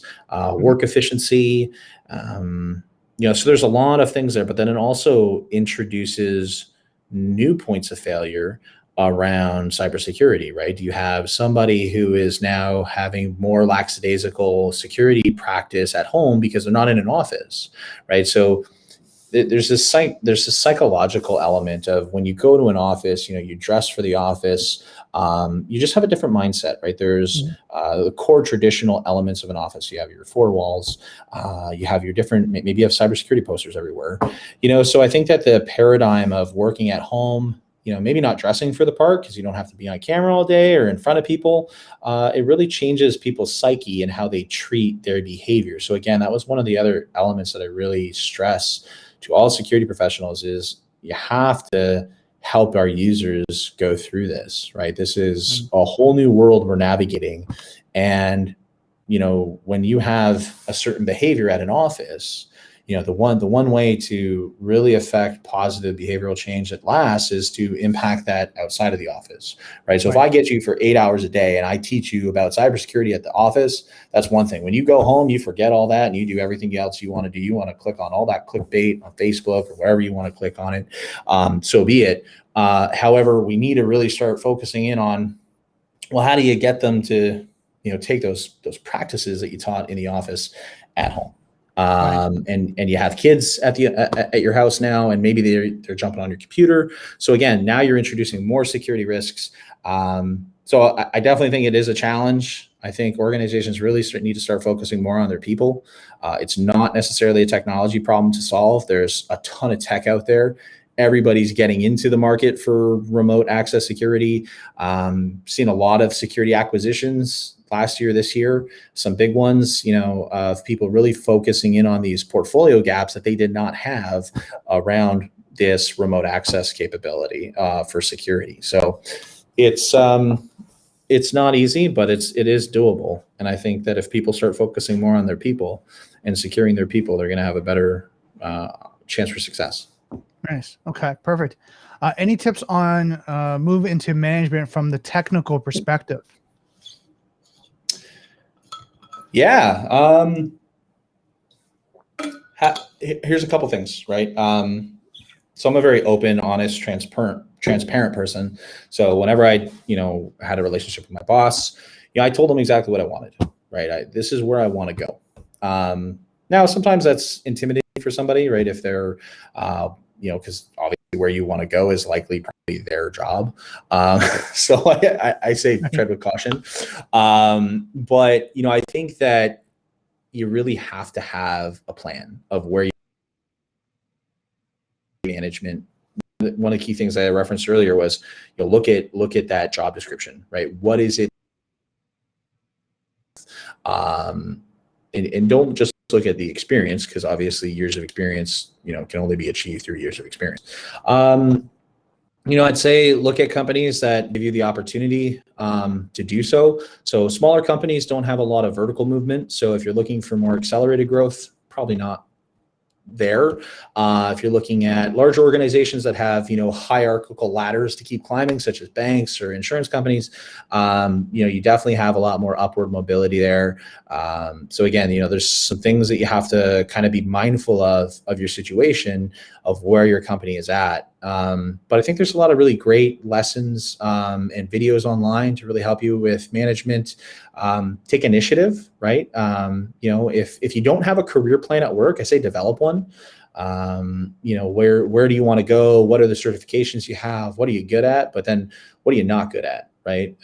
work efficiency. So there's a lot of things there, but then it also introduces new points of failure around cybersecurity, right? You have somebody who is now having more lackadaisical security practice at home because they're not in an office, right? So there's this psychological element of when you go to an office, you dress for the office, you just have a different mindset, right? There's the core traditional elements of an office. You have your four walls, you have your different, maybe you have cybersecurity posters everywhere, so I think that the paradigm of working at home maybe not dressing for the part because you don't have to be on camera all day or in front of people. It really changes people's psyche and how they treat their behavior. So again, that was one of the other elements that I really stress to all security professionals is you have to help our users go through this, right? This is a whole new world we're navigating. And, when you have a certain behavior at an office, the one way to really affect positive behavioral change that lasts is to impact that outside of the office, right? So if I get you for 8 hours a day and I teach you about cybersecurity at the office, that's one thing. When you go home, you forget all that and you do everything else you want to do. You want to click on all that clickbait on Facebook or wherever you want to click on it. So be it. However, we need to really start focusing in on, well, how do you get them to, take those practices that you taught in the office at home? And you have kids at your house now, and maybe they're jumping on your computer. So again, now you're introducing more security risks. So I definitely think it is a challenge. I think organizations really need to start focusing more on their people. It's not necessarily a technology problem to solve. There's a ton of tech out there. Everybody's getting into the market for remote access security. Seen a lot of security acquisitions last year, this year, some big ones, of people really focusing in on these portfolio gaps that they did not have around this remote access capability for security. So it's not easy, but it is doable. And I think that if people start focusing more on their people and securing their people, they're going to have a better chance for success. Nice. Okay, perfect. Any tips on move into management from the technical perspective? Yeah. Here's a couple things, right? So I'm a very open, honest, transparent person. So whenever I, had a relationship with my boss, I told him exactly what I wanted, right? This is where I want to go. Now, sometimes that's intimidating for somebody, right? If they're, because obviously where you want to go is likely probably their job. So I say tread with caution. But, I think that you really have to have a plan of where you management. One of the key things I referenced earlier was, look at that job description, right? What is it? And don't just look at the experience, because obviously years of experience, can only be achieved through years of experience. I'd say look at companies that give you the opportunity to do so. So smaller companies don't have a lot of vertical movement. So if you're looking for more accelerated growth, probably not there. If you're looking at larger organizations that have, hierarchical ladders to keep climbing, such as banks or insurance companies, you definitely have a lot more upward mobility there. So again, there's some things that you have to kind of be mindful of your situation, of where your company is at. But I think there's a lot of really great lessons and videos online to really help you with management. Take initiative, right? If you don't have a career plan at work, I say develop one. Where do you want to go? What are the certifications you have? What are you good at? But then what are you not good at, right?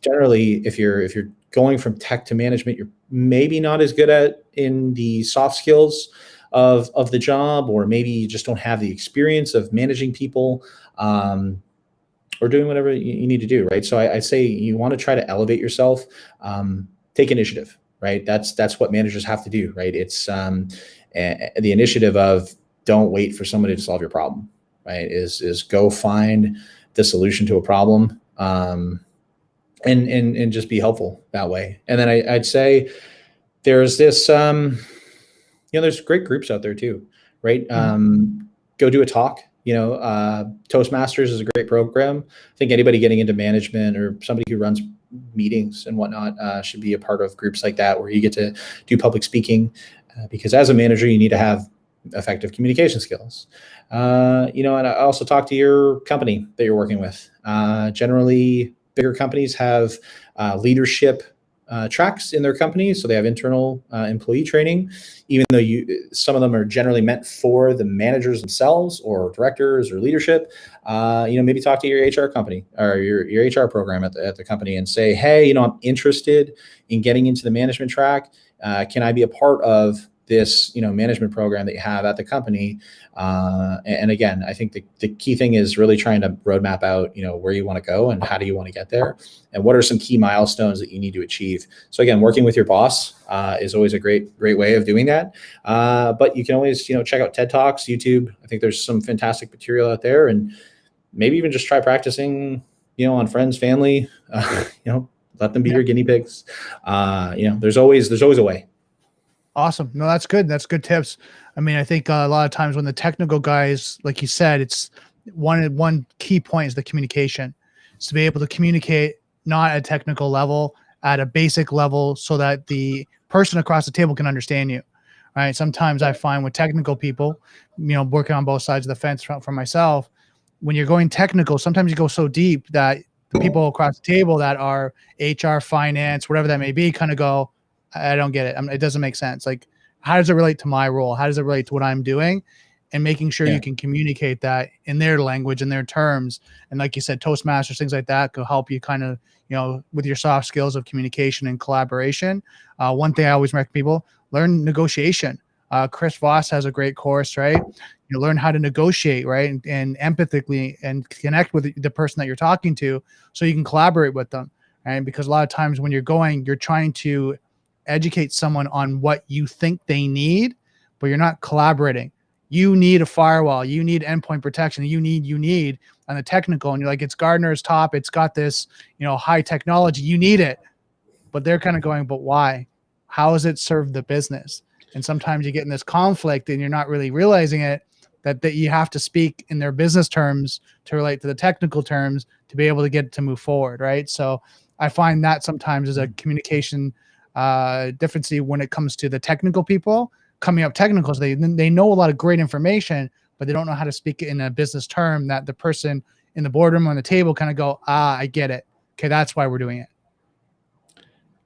Generally, if you're going from tech to management, you're maybe not as good at in the soft skills of the job, or maybe you just don't have the experience of managing people, or doing whatever you need to do, right? So I say you want to try to elevate yourself, take initiative, right? That's what managers have to do, right? It's the initiative of don't wait for somebody to solve your problem, right? Is go find the solution to a problem, and just be helpful that way. And then I'd say there's this, there's great groups out there too, right? Go do a talk. Toastmasters is a great program. I think anybody getting into management or somebody who runs meetings and whatnot should be a part of groups like that, where you get to do public speaking, because as a manager, you need to have effective communication skills. And I also talk to your company that you're working with. Generally, bigger companies have leadership tracks in their companies, so they have internal employee training, even though some of them are generally meant for the managers themselves or directors or leadership. Maybe talk to your HR company or your HR program at the company and say, hey, I'm interested in getting into the management track. Can I be a part of this, management program that you have at the company. And again, I think the key thing is really trying to roadmap out, where you want to go and how do you want to get there, and what are some key milestones that you need to achieve. So again, working with your boss is always a great way of doing that. But you can always, check out TED Talks, YouTube. I think there's some fantastic material out there, and maybe even just try practicing, on friends, family, let them be your guinea pigs. There's always a way. Awesome. No, that's good. That's good tips. I mean, I think a lot of times when the technical guys, like you said, it's one key point is the communication. It's to be able to communicate not at a technical level, at a basic level, so that the person across the table can understand you. Right. Sometimes I find with technical people, working on both sides of the fence for myself, when you're going technical, sometimes you go so deep that the people across the table that are HR, finance, whatever that may be, kind of go, I don't get it. It doesn't make sense. Like, how does it relate to my role? How does it relate to what I'm doing? And making sure you can communicate that in their language and their terms. And like you said, Toastmasters, things like that could help you kind of, with your soft skills of communication and collaboration. One thing I always recommend people, learn negotiation. Chris Voss has a great course, right? You learn how to negotiate, right? And empathically and connect with the person that you're talking to so you can collaborate with them. Right? Because a lot of times when you're trying to educate someone on what you think they need, but you're not collaborating. You need a firewall, you need endpoint protection, you need on the technical, and you're like, it's Gartner's top, it's got this, high technology, you need it. But they're kind of going, but why? How does it serve the business? And sometimes you get in this conflict and you're not really realizing it, that you have to speak in their business terms to relate to the technical terms to be able to get it to move forward, right? So I find that sometimes is a communication difference when it comes to the technical people coming up technical. So they know a lot of great information, but they don't know how to speak it in a business term that the person in the boardroom on the table kind of go, I get it. Okay, that's why we're doing it.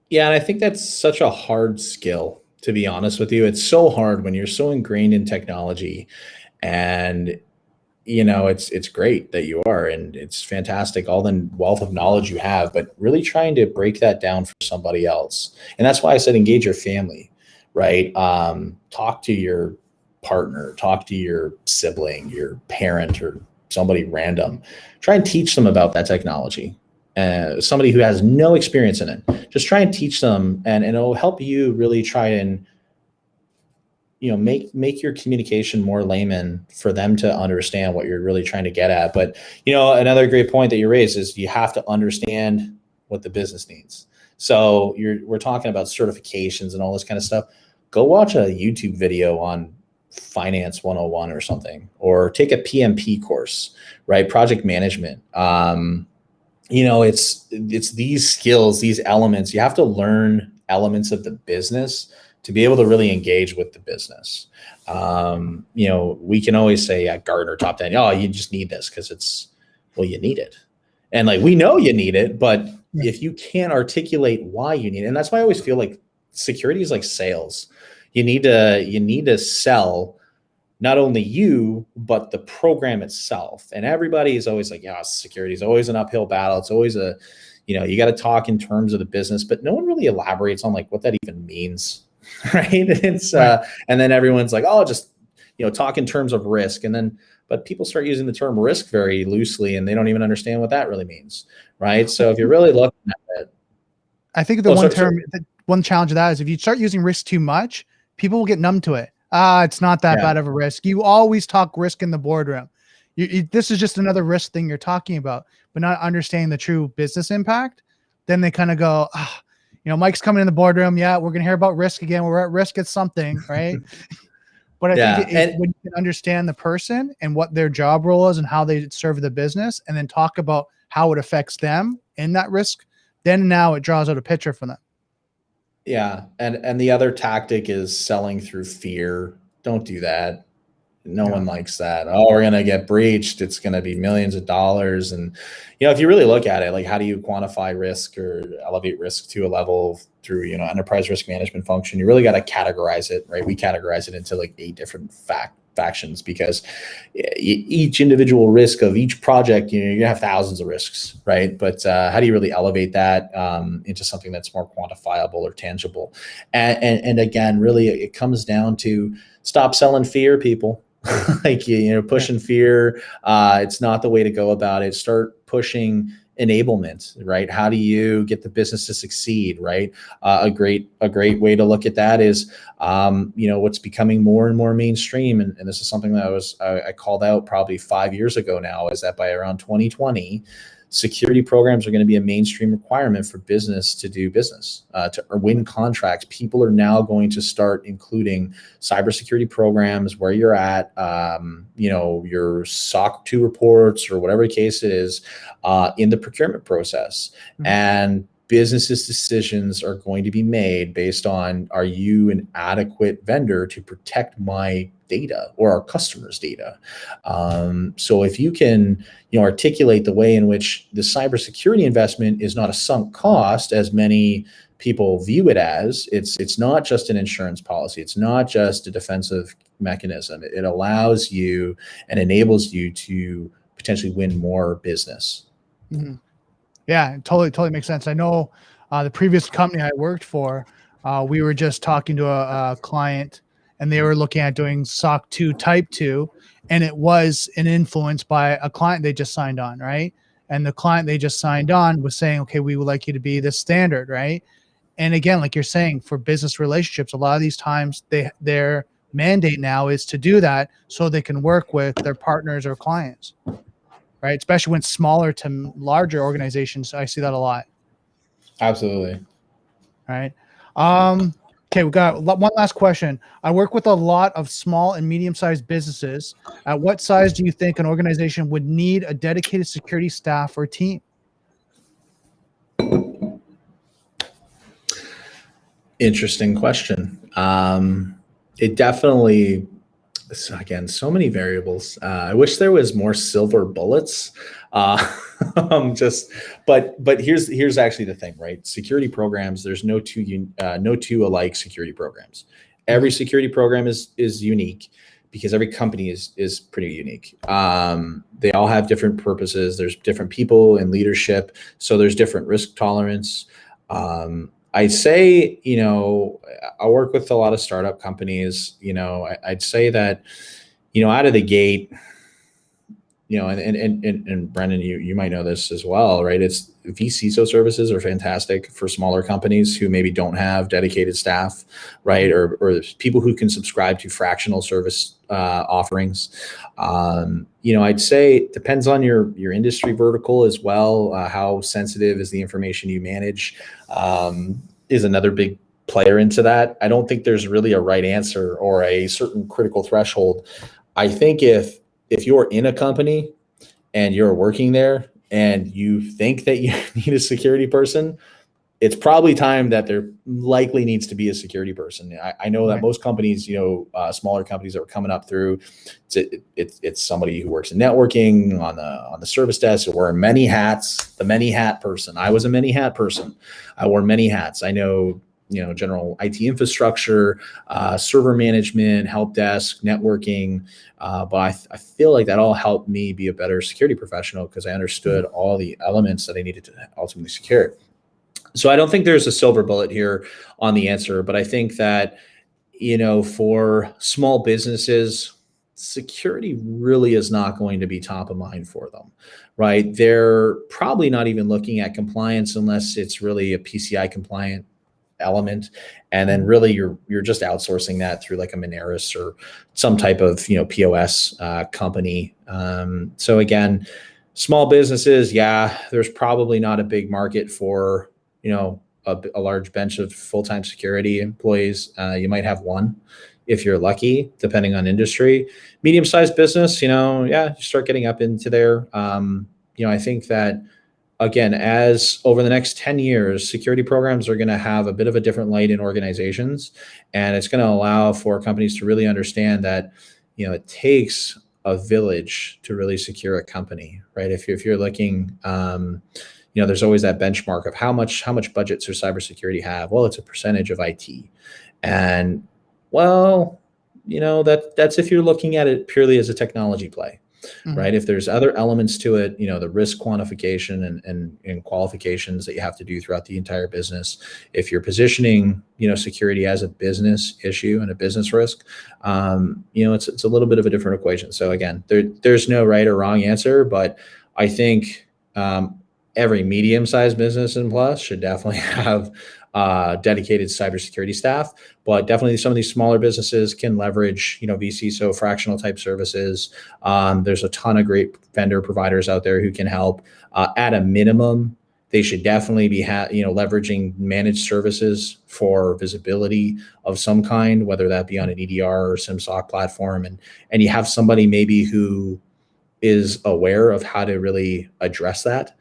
Yeah, and I think that's such a hard skill, to be honest with you. It's so hard when you're so ingrained in technology, and it's great that you are, and it's fantastic, all the wealth of knowledge you have, but really trying to break that down for somebody else. And that's why I said engage your family, right? Talk to your partner, talk to your sibling, your parent, or somebody random. Try and teach them about that technology. Somebody who has no experience in it, just try and teach them, and it'll help you really try and make your communication more layman for them to understand what you're really trying to get at. But, another great point that you raised is you have to understand what the business needs. So we're talking about certifications and all this kind of stuff. Go watch a YouTube video on Finance 101 or something, or take a PMP course, right? Project management. It's these skills, these elements. You have to learn elements of the business to be able to really engage with the business. We can always say at Gartner top 10, you just need this because you need it. And we know you need it, but if you can't articulate why you need it, and that's why I always feel like security is like sales. You need to sell not only you, but the program itself. And everybody is always like, security is always an uphill battle. It's always you got to talk in terms of the business, but no one really elaborates on what that even means. Right. It's and then everyone's like, just talk in terms of risk. But people start using the term risk very loosely, and they don't even understand what that really means. Right. So if you're really looking at it, I think one challenge of that is if you start using risk too much, people will get numb to it. It's not that bad of a risk. You always talk risk in the boardroom. This is just another risk thing you're talking about, but not understanding the true business impact. Then they kind of go, Mike's coming in the boardroom. Yeah, we're going to hear about risk again. We're at risk at something, right? But I think when you can understand the person and what their job role is and how they serve the business, and then talk about how it affects them in that risk, then now it draws out a picture for them. Yeah. And the other tactic is selling through fear. Don't do that. No one likes that. We're going to get breached. It's going to be millions of dollars. And, if you really look at it, how do you quantify risk or elevate risk to a level through, enterprise risk management function? You really got to categorize it, right? We categorize it into 8 different factions, because each individual risk of each project, you have thousands of risks, right? But how do you really elevate that into something that's more quantifiable or tangible? And again, really, it comes down to stop selling fear, people. Like, pushing fear. It's not the way to go about it. Start pushing enablement, right? How do you get the business to succeed, right? A great way to look at that is, what's becoming more and more mainstream. And this is something that I called out probably 5 years ago now, is that by around 2020, security programs are going to be a mainstream requirement for business to do business, to win contracts. People are now going to start including cybersecurity programs where you're at, your SOC 2 reports or whatever the case it is, in the procurement process. Mm-hmm. And businesses' decisions are going to be made based on, are you an adequate vendor to protect my data or our customers' data? So if you can, articulate the way in which the cybersecurity investment is not a sunk cost, as many people view it as. It's not just an insurance policy. It's not just a defensive mechanism. It allows you and enables you to potentially win more business. Mm-hmm. Yeah, totally makes sense. I know the previous company I worked for, we were just talking to a client, and they were looking at doing SOC 2 Type 2, and it was an influence by a client they just signed on, right? And the client they just signed on was saying, okay, we would like you to be the standard, right? And again, like you're saying, for business relationships, a lot of these times their mandate now is to do that so they can work with their partners or clients, right? Especially when smaller to larger organizations, I see that a lot. Absolutely. All right. Okay, we got one last question. I work with a lot of small and medium-sized businesses. At what size do you think an organization would need a dedicated security staff or team? Interesting question. It definitely, again, so many variables. I wish there was more silver bullets. But here's actually the thing, right? Security programs, there's no two alike security programs. Every security program is unique, because every company is pretty unique. They all have different purposes. There's different people in leadership, so there's different risk tolerance. I'd say, I work with a lot of startup companies. I'd say that, out of the gate, and Brendan, you might know this as well, right? It's CISO services are fantastic for smaller companies who maybe don't have dedicated staff, right? Or people who can subscribe to fractional service offerings. I'd say it depends on your industry vertical as well. How sensitive is the information you manage is another big player into that. I don't think there's really a right answer or a certain critical threshold. I think if you're in a company and you're working there and you think that you need a security person, it's probably time that there likely needs to be a security person. I know that most companies, smaller companies that are coming up through, it's somebody who works in networking on the service desk, or wearing many hats, the many hat person. I was a many hat person. I wore many hats. I know, general IT infrastructure, server management, help desk, networking. But I feel like that all helped me be a better security professional, because I understood all the elements that I needed to ultimately secure. So I don't think there's a silver bullet here on the answer, but I think that, for small businesses, security really is not going to be top of mind for them, right? They're probably not even looking at compliance unless it's really a PCI compliant element, and then really you're just outsourcing that through like a Moneris or some type of POS company. So again, small businesses, there's probably not a big market for a large bench of full-time security employees. You might have one if you're lucky, depending on industry. Medium-sized business, you start getting up into there. I think that, again, as over the next 10 years, security programs are going to have a bit of a different light in organizations, and it's going to allow for companies to really understand that, it takes a village to really secure a company, right? If you're looking, there's always that benchmark of how much budgets does cybersecurity have? Well, it's a percentage of IT, and that's if you're looking at it purely as a technology play. Mhm. Right. If there's other elements to it, the risk quantification and qualifications that you have to do throughout the entire business. If you're positioning, security as a business issue and a business risk, it's a little bit of a different equation. So again, there's no right or wrong answer, but I think every medium-sized business and plus should definitely have dedicated cybersecurity staff, but definitely some of these smaller businesses can leverage, vCISO fractional type services. There's a ton of great vendor providers out there who can help. At a minimum, they should definitely be, leveraging managed services for visibility of some kind, whether that be on an EDR or SIEM/SOC platform, and you have somebody maybe who is aware of how to really address that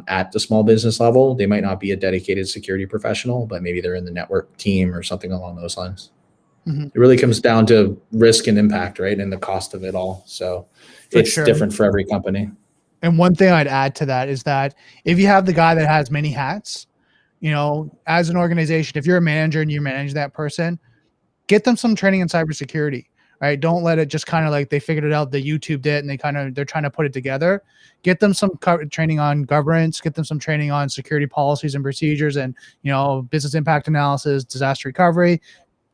at the small business level. They might not be a dedicated security professional, but maybe they're in the network team or something along those lines. Mm-hmm. It really comes down to risk and impact, right? And the cost of it all. So it's different for every company. And one thing I'd add to that is that if you have the guy that has many hats, as an organization, if you're a manager and you manage that person, get them some training in cybersecurity. Right. Don't let it just kind of like they figured it out, they YouTubed it and they're trying to put it together. Get them some training on governance, get them some training on security policies and procedures and, business impact analysis, disaster recovery,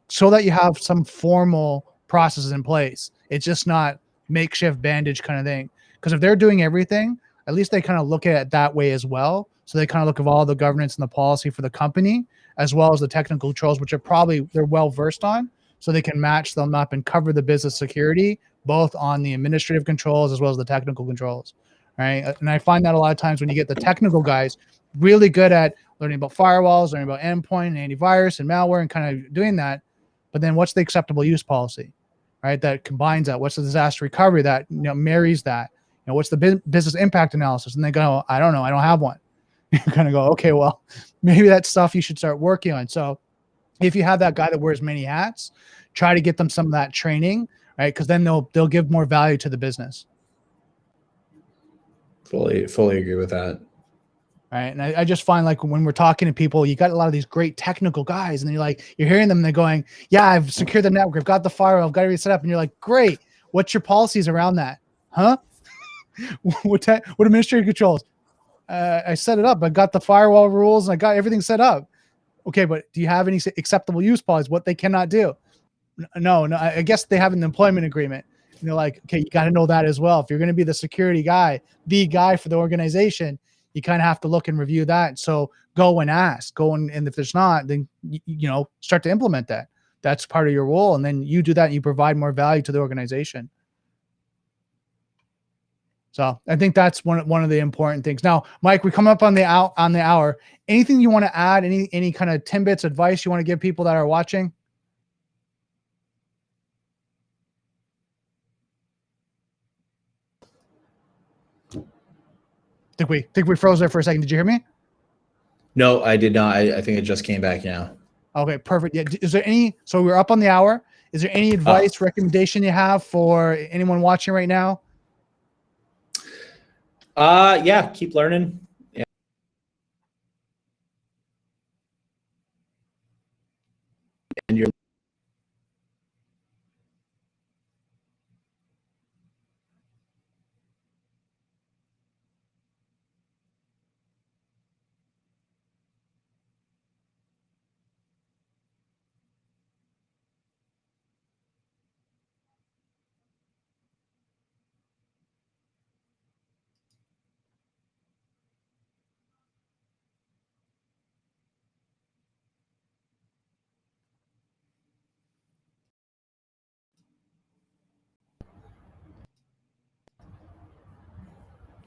so that you have some formal processes in place. It's just not makeshift bandage kind of thing. Because if they're doing everything, at least they kind of look at it that way as well. So they kind of look at all the governance and the policy for the company, as well as the technical controls, which they're well versed on. So they can match them up and cover the business security, both on the administrative controls as well as the technical controls, right? And I find that a lot of times when you get the technical guys really good at learning about firewalls, learning about endpoint and antivirus and malware and kind of doing that. But then what's the acceptable use policy, right? That combines that. What's the disaster recovery that marries that? What's the business impact analysis? And they go, I don't know, I don't have one. You kind of go, okay, well, maybe that's stuff you should start working on. So if you have that guy that wears many hats, try to get them some of that training, right? Because then they'll give more value to the business. Fully agree with that. Right. And I just find like when we're talking to people, you got a lot of these great technical guys and you're hearing them and they're going, yeah, I've secured the network. I've got the firewall. I've got everything set up. And you're like, great. What's your policies around that? Huh? What administrative controls? I set it up. I got the firewall rules and I got everything set up. Okay, but do you have any acceptable use policies? What they cannot do? No. I guess they have an employment agreement. And they're like, okay, you got to know that as well. If you're going to be the security guy, the guy for the organization, you kind of have to look and review that. So go and ask. And if there's not, then start to implement that. That's part of your role, and then you do that. And you provide more value to the organization. So I think that's one of the important things. Now, Mike, we come up on the hour. Anything you want to add? Any kind of tidbits, advice you want to give people that are watching? Think we froze there for a second. Did you hear me? No, I did not. I think it just came back now. Okay, perfect. Yeah. Is there any? So we're up on the hour. Is there any advice, recommendation you have for anyone watching right now? Yeah, keep learning. Yeah. And you're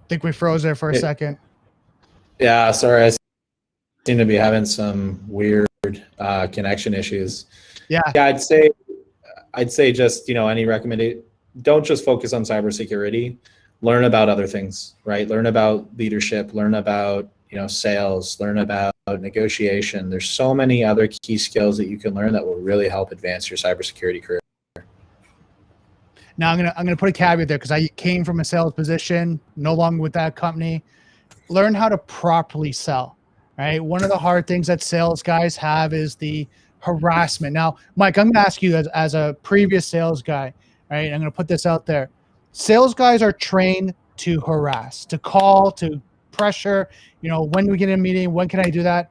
think we froze there for a second. Yeah, sorry. I seem to be having some weird connection issues. Yeah, I'd say just, any recommendation, don't just focus on cybersecurity, learn about other things, right? Learn about leadership, learn about, sales, learn about negotiation. There's so many other key skills that you can learn that will really help advance your cybersecurity career. Now I'm gonna put a caveat there because I came from a sales position, no longer with that company. Learn how to properly sell, right? One of the hard things that sales guys have is the harassment. Now, Mike, I'm going to ask you as a previous sales guy, right? I'm going to put this out there. Sales guys are trained to harass, to call, to pressure, when we get in a meeting, when can I do that?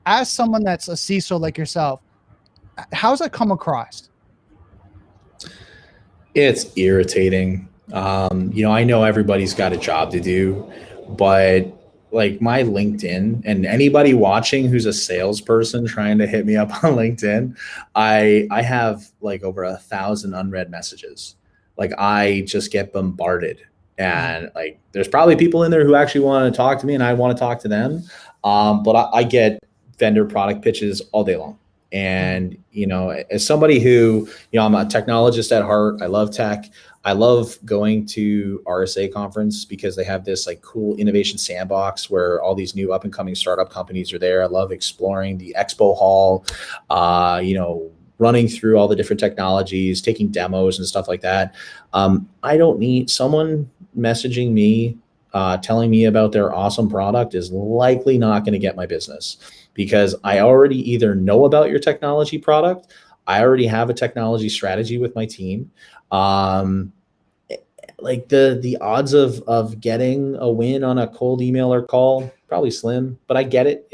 As someone that's a CISO like yourself, how's that come across? It's irritating. I know everybody's got a job to do, but like my LinkedIn, and anybody watching who's a salesperson trying to hit me up on LinkedIn, I have like over 1,000 unread messages. Like I just get bombarded, and like there's probably people in there who actually want to talk to me and I want to talk to them. But I get vendor product pitches all day long. And, as somebody who, I'm a technologist at heart, I love tech. I love going to RSA conference because they have this like cool innovation sandbox where all these new up and coming startup companies are there. I love exploring the expo hall, running through all the different technologies, taking demos and stuff like that. I don't need someone messaging me, telling me about their awesome product is likely not going to get my business, because I already either know about your technology product, I already have a technology strategy with my team. Like the odds of getting a win on a cold email or call, probably slim, but I get it.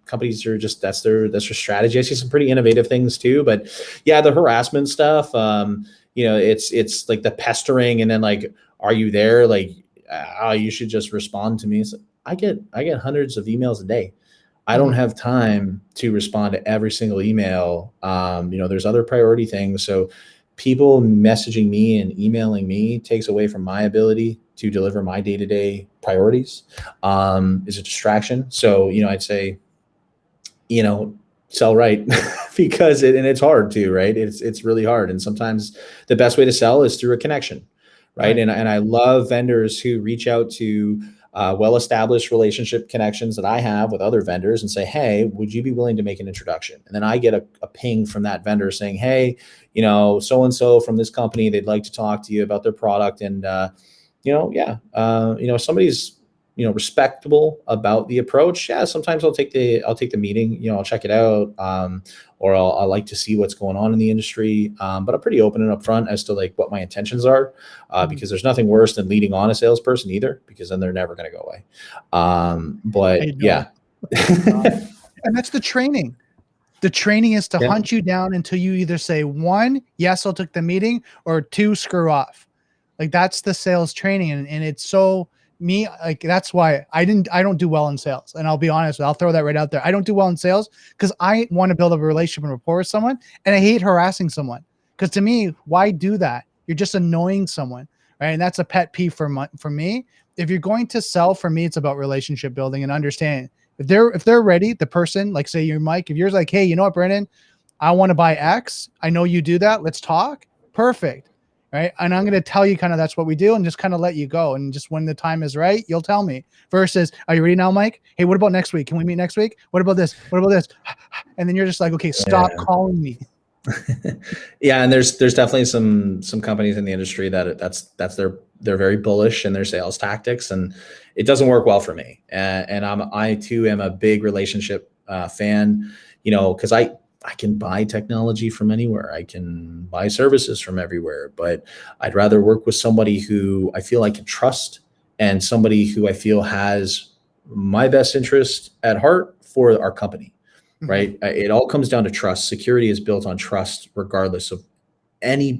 Companies are just, that's their strategy. I see some pretty innovative things too, but yeah, the harassment stuff, it's like the pestering, and then like, are you there? Like, you should just respond to me. So I get hundreds of emails a day. I don't have time to respond to every single email. There's other priority things. So people messaging me and emailing me takes away from my ability to deliver my day-to-day priorities, is a distraction. So, I'd say, sell right because it's hard too, right? It's really hard. And sometimes the best way to sell is through a connection. Right. And I love vendors who reach out to well-established relationship connections that I have with other vendors and say, hey, would you be willing to make an introduction? And then I get a ping from that vendor saying, hey, so-and-so from this company, they'd like to talk to you about their product. And, somebody's, respectable about the approach. Yeah. Sometimes I'll take the meeting, I'll check it out. Or I'll like to see what's going on in the industry. But I'm pretty open and upfront as to like what my intentions are, because there's nothing worse than leading on a salesperson either, because then they're never going to go away. But yeah. And that's the training. The training is to hunt you down until you either say, 1, yes, I'll take the meeting, or 2, screw off. Like that's the sales training. And it's so me, like, that's why I don't do well in sales. And I'll be honest, I'll throw that right out there. I don't do well in sales because I want to build up a relationship and rapport with someone, and I hate harassing someone. Because to me, why do that? You're just annoying someone, right? And that's a pet peeve for me. If you're going to sell, for me, it's about relationship building and understanding. If they're ready, the person, like say you're Mike, if you're like, hey, you know what, Brendan, I want to buy X. I know you do that. Let's talk. Perfect. Right. And I'm going to tell you kind of that's what we do, and just kind of let you go. And just when the time is right, you'll tell me. Versus, are you ready now, Mike? Hey, what about next week? Can we meet next week? What about this? What about this? And then you're just like, okay, stop calling me. Yeah. And there's definitely some companies in the industry that's they're very bullish in their sales tactics, and it doesn't work well for me. And I too am a big relationship fan, because I can buy technology from anywhere. I can buy services from everywhere, but I'd rather work with somebody who I feel I can trust, and somebody who I feel has my best interest at heart for our company, right? It all comes down to trust. Security is built on trust, regardless of any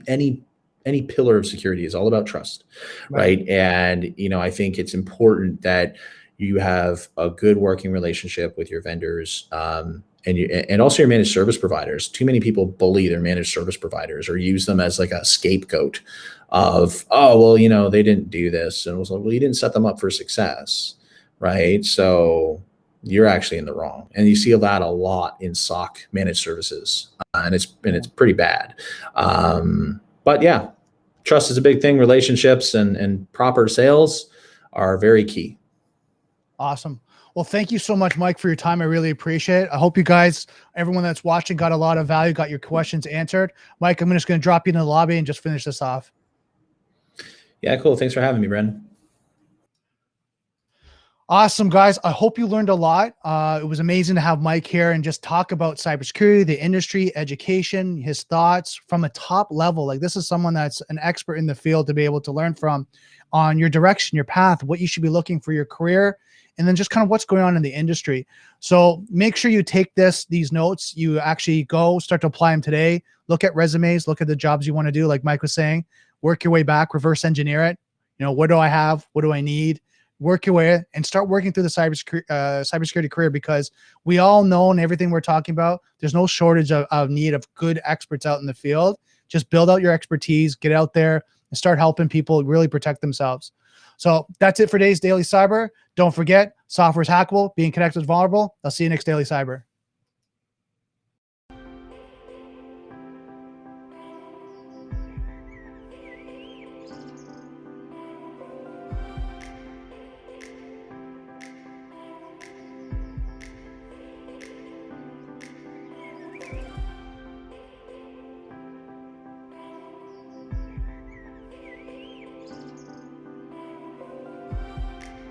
pillar of security is all about trust, right? And, I think it's important that you have a good working relationship with your vendors, and also your managed service providers. Too many people bully their managed service providers or use them as like a scapegoat of, oh, well, they didn't do this. And it was like, well, you didn't set them up for success, right? So you're actually in the wrong. And you see that a lot in SOC managed services, and it's pretty bad. But yeah, trust is a big thing. Relationships and proper sales are very key. Awesome. Well, thank you so much, Mike, for your time. I really appreciate it. I hope you guys, everyone that's watching, got a lot of value, got your questions answered. Mike, I'm just going to drop you in the lobby and just finish this off. Yeah, cool. Thanks for having me, Brendan. Awesome, guys. I hope you learned a lot. It was amazing to have Mike here and just talk about cybersecurity, the industry, education, his thoughts from a top level. Like, this is someone that's an expert in the field to be able to learn from on your direction, your path, what you should be looking for your career, and then just kind of what's going on in the industry. So make sure you take these notes. You actually go start to apply them today. Look at resumes, look at the jobs you want to do. Like Mike was saying, work your way back, reverse engineer it. What do I have? What do I need? Work your way and start working through the cybersecurity career, because we all know, and everything we're talking about, there's no shortage of need of good experts out in the field. Just build out your expertise, get out there and start helping people really protect themselves. So that's it for today's Daily Cyber. Don't forget, software is hackable, being connected is vulnerable. I'll see you next Daily Cyber.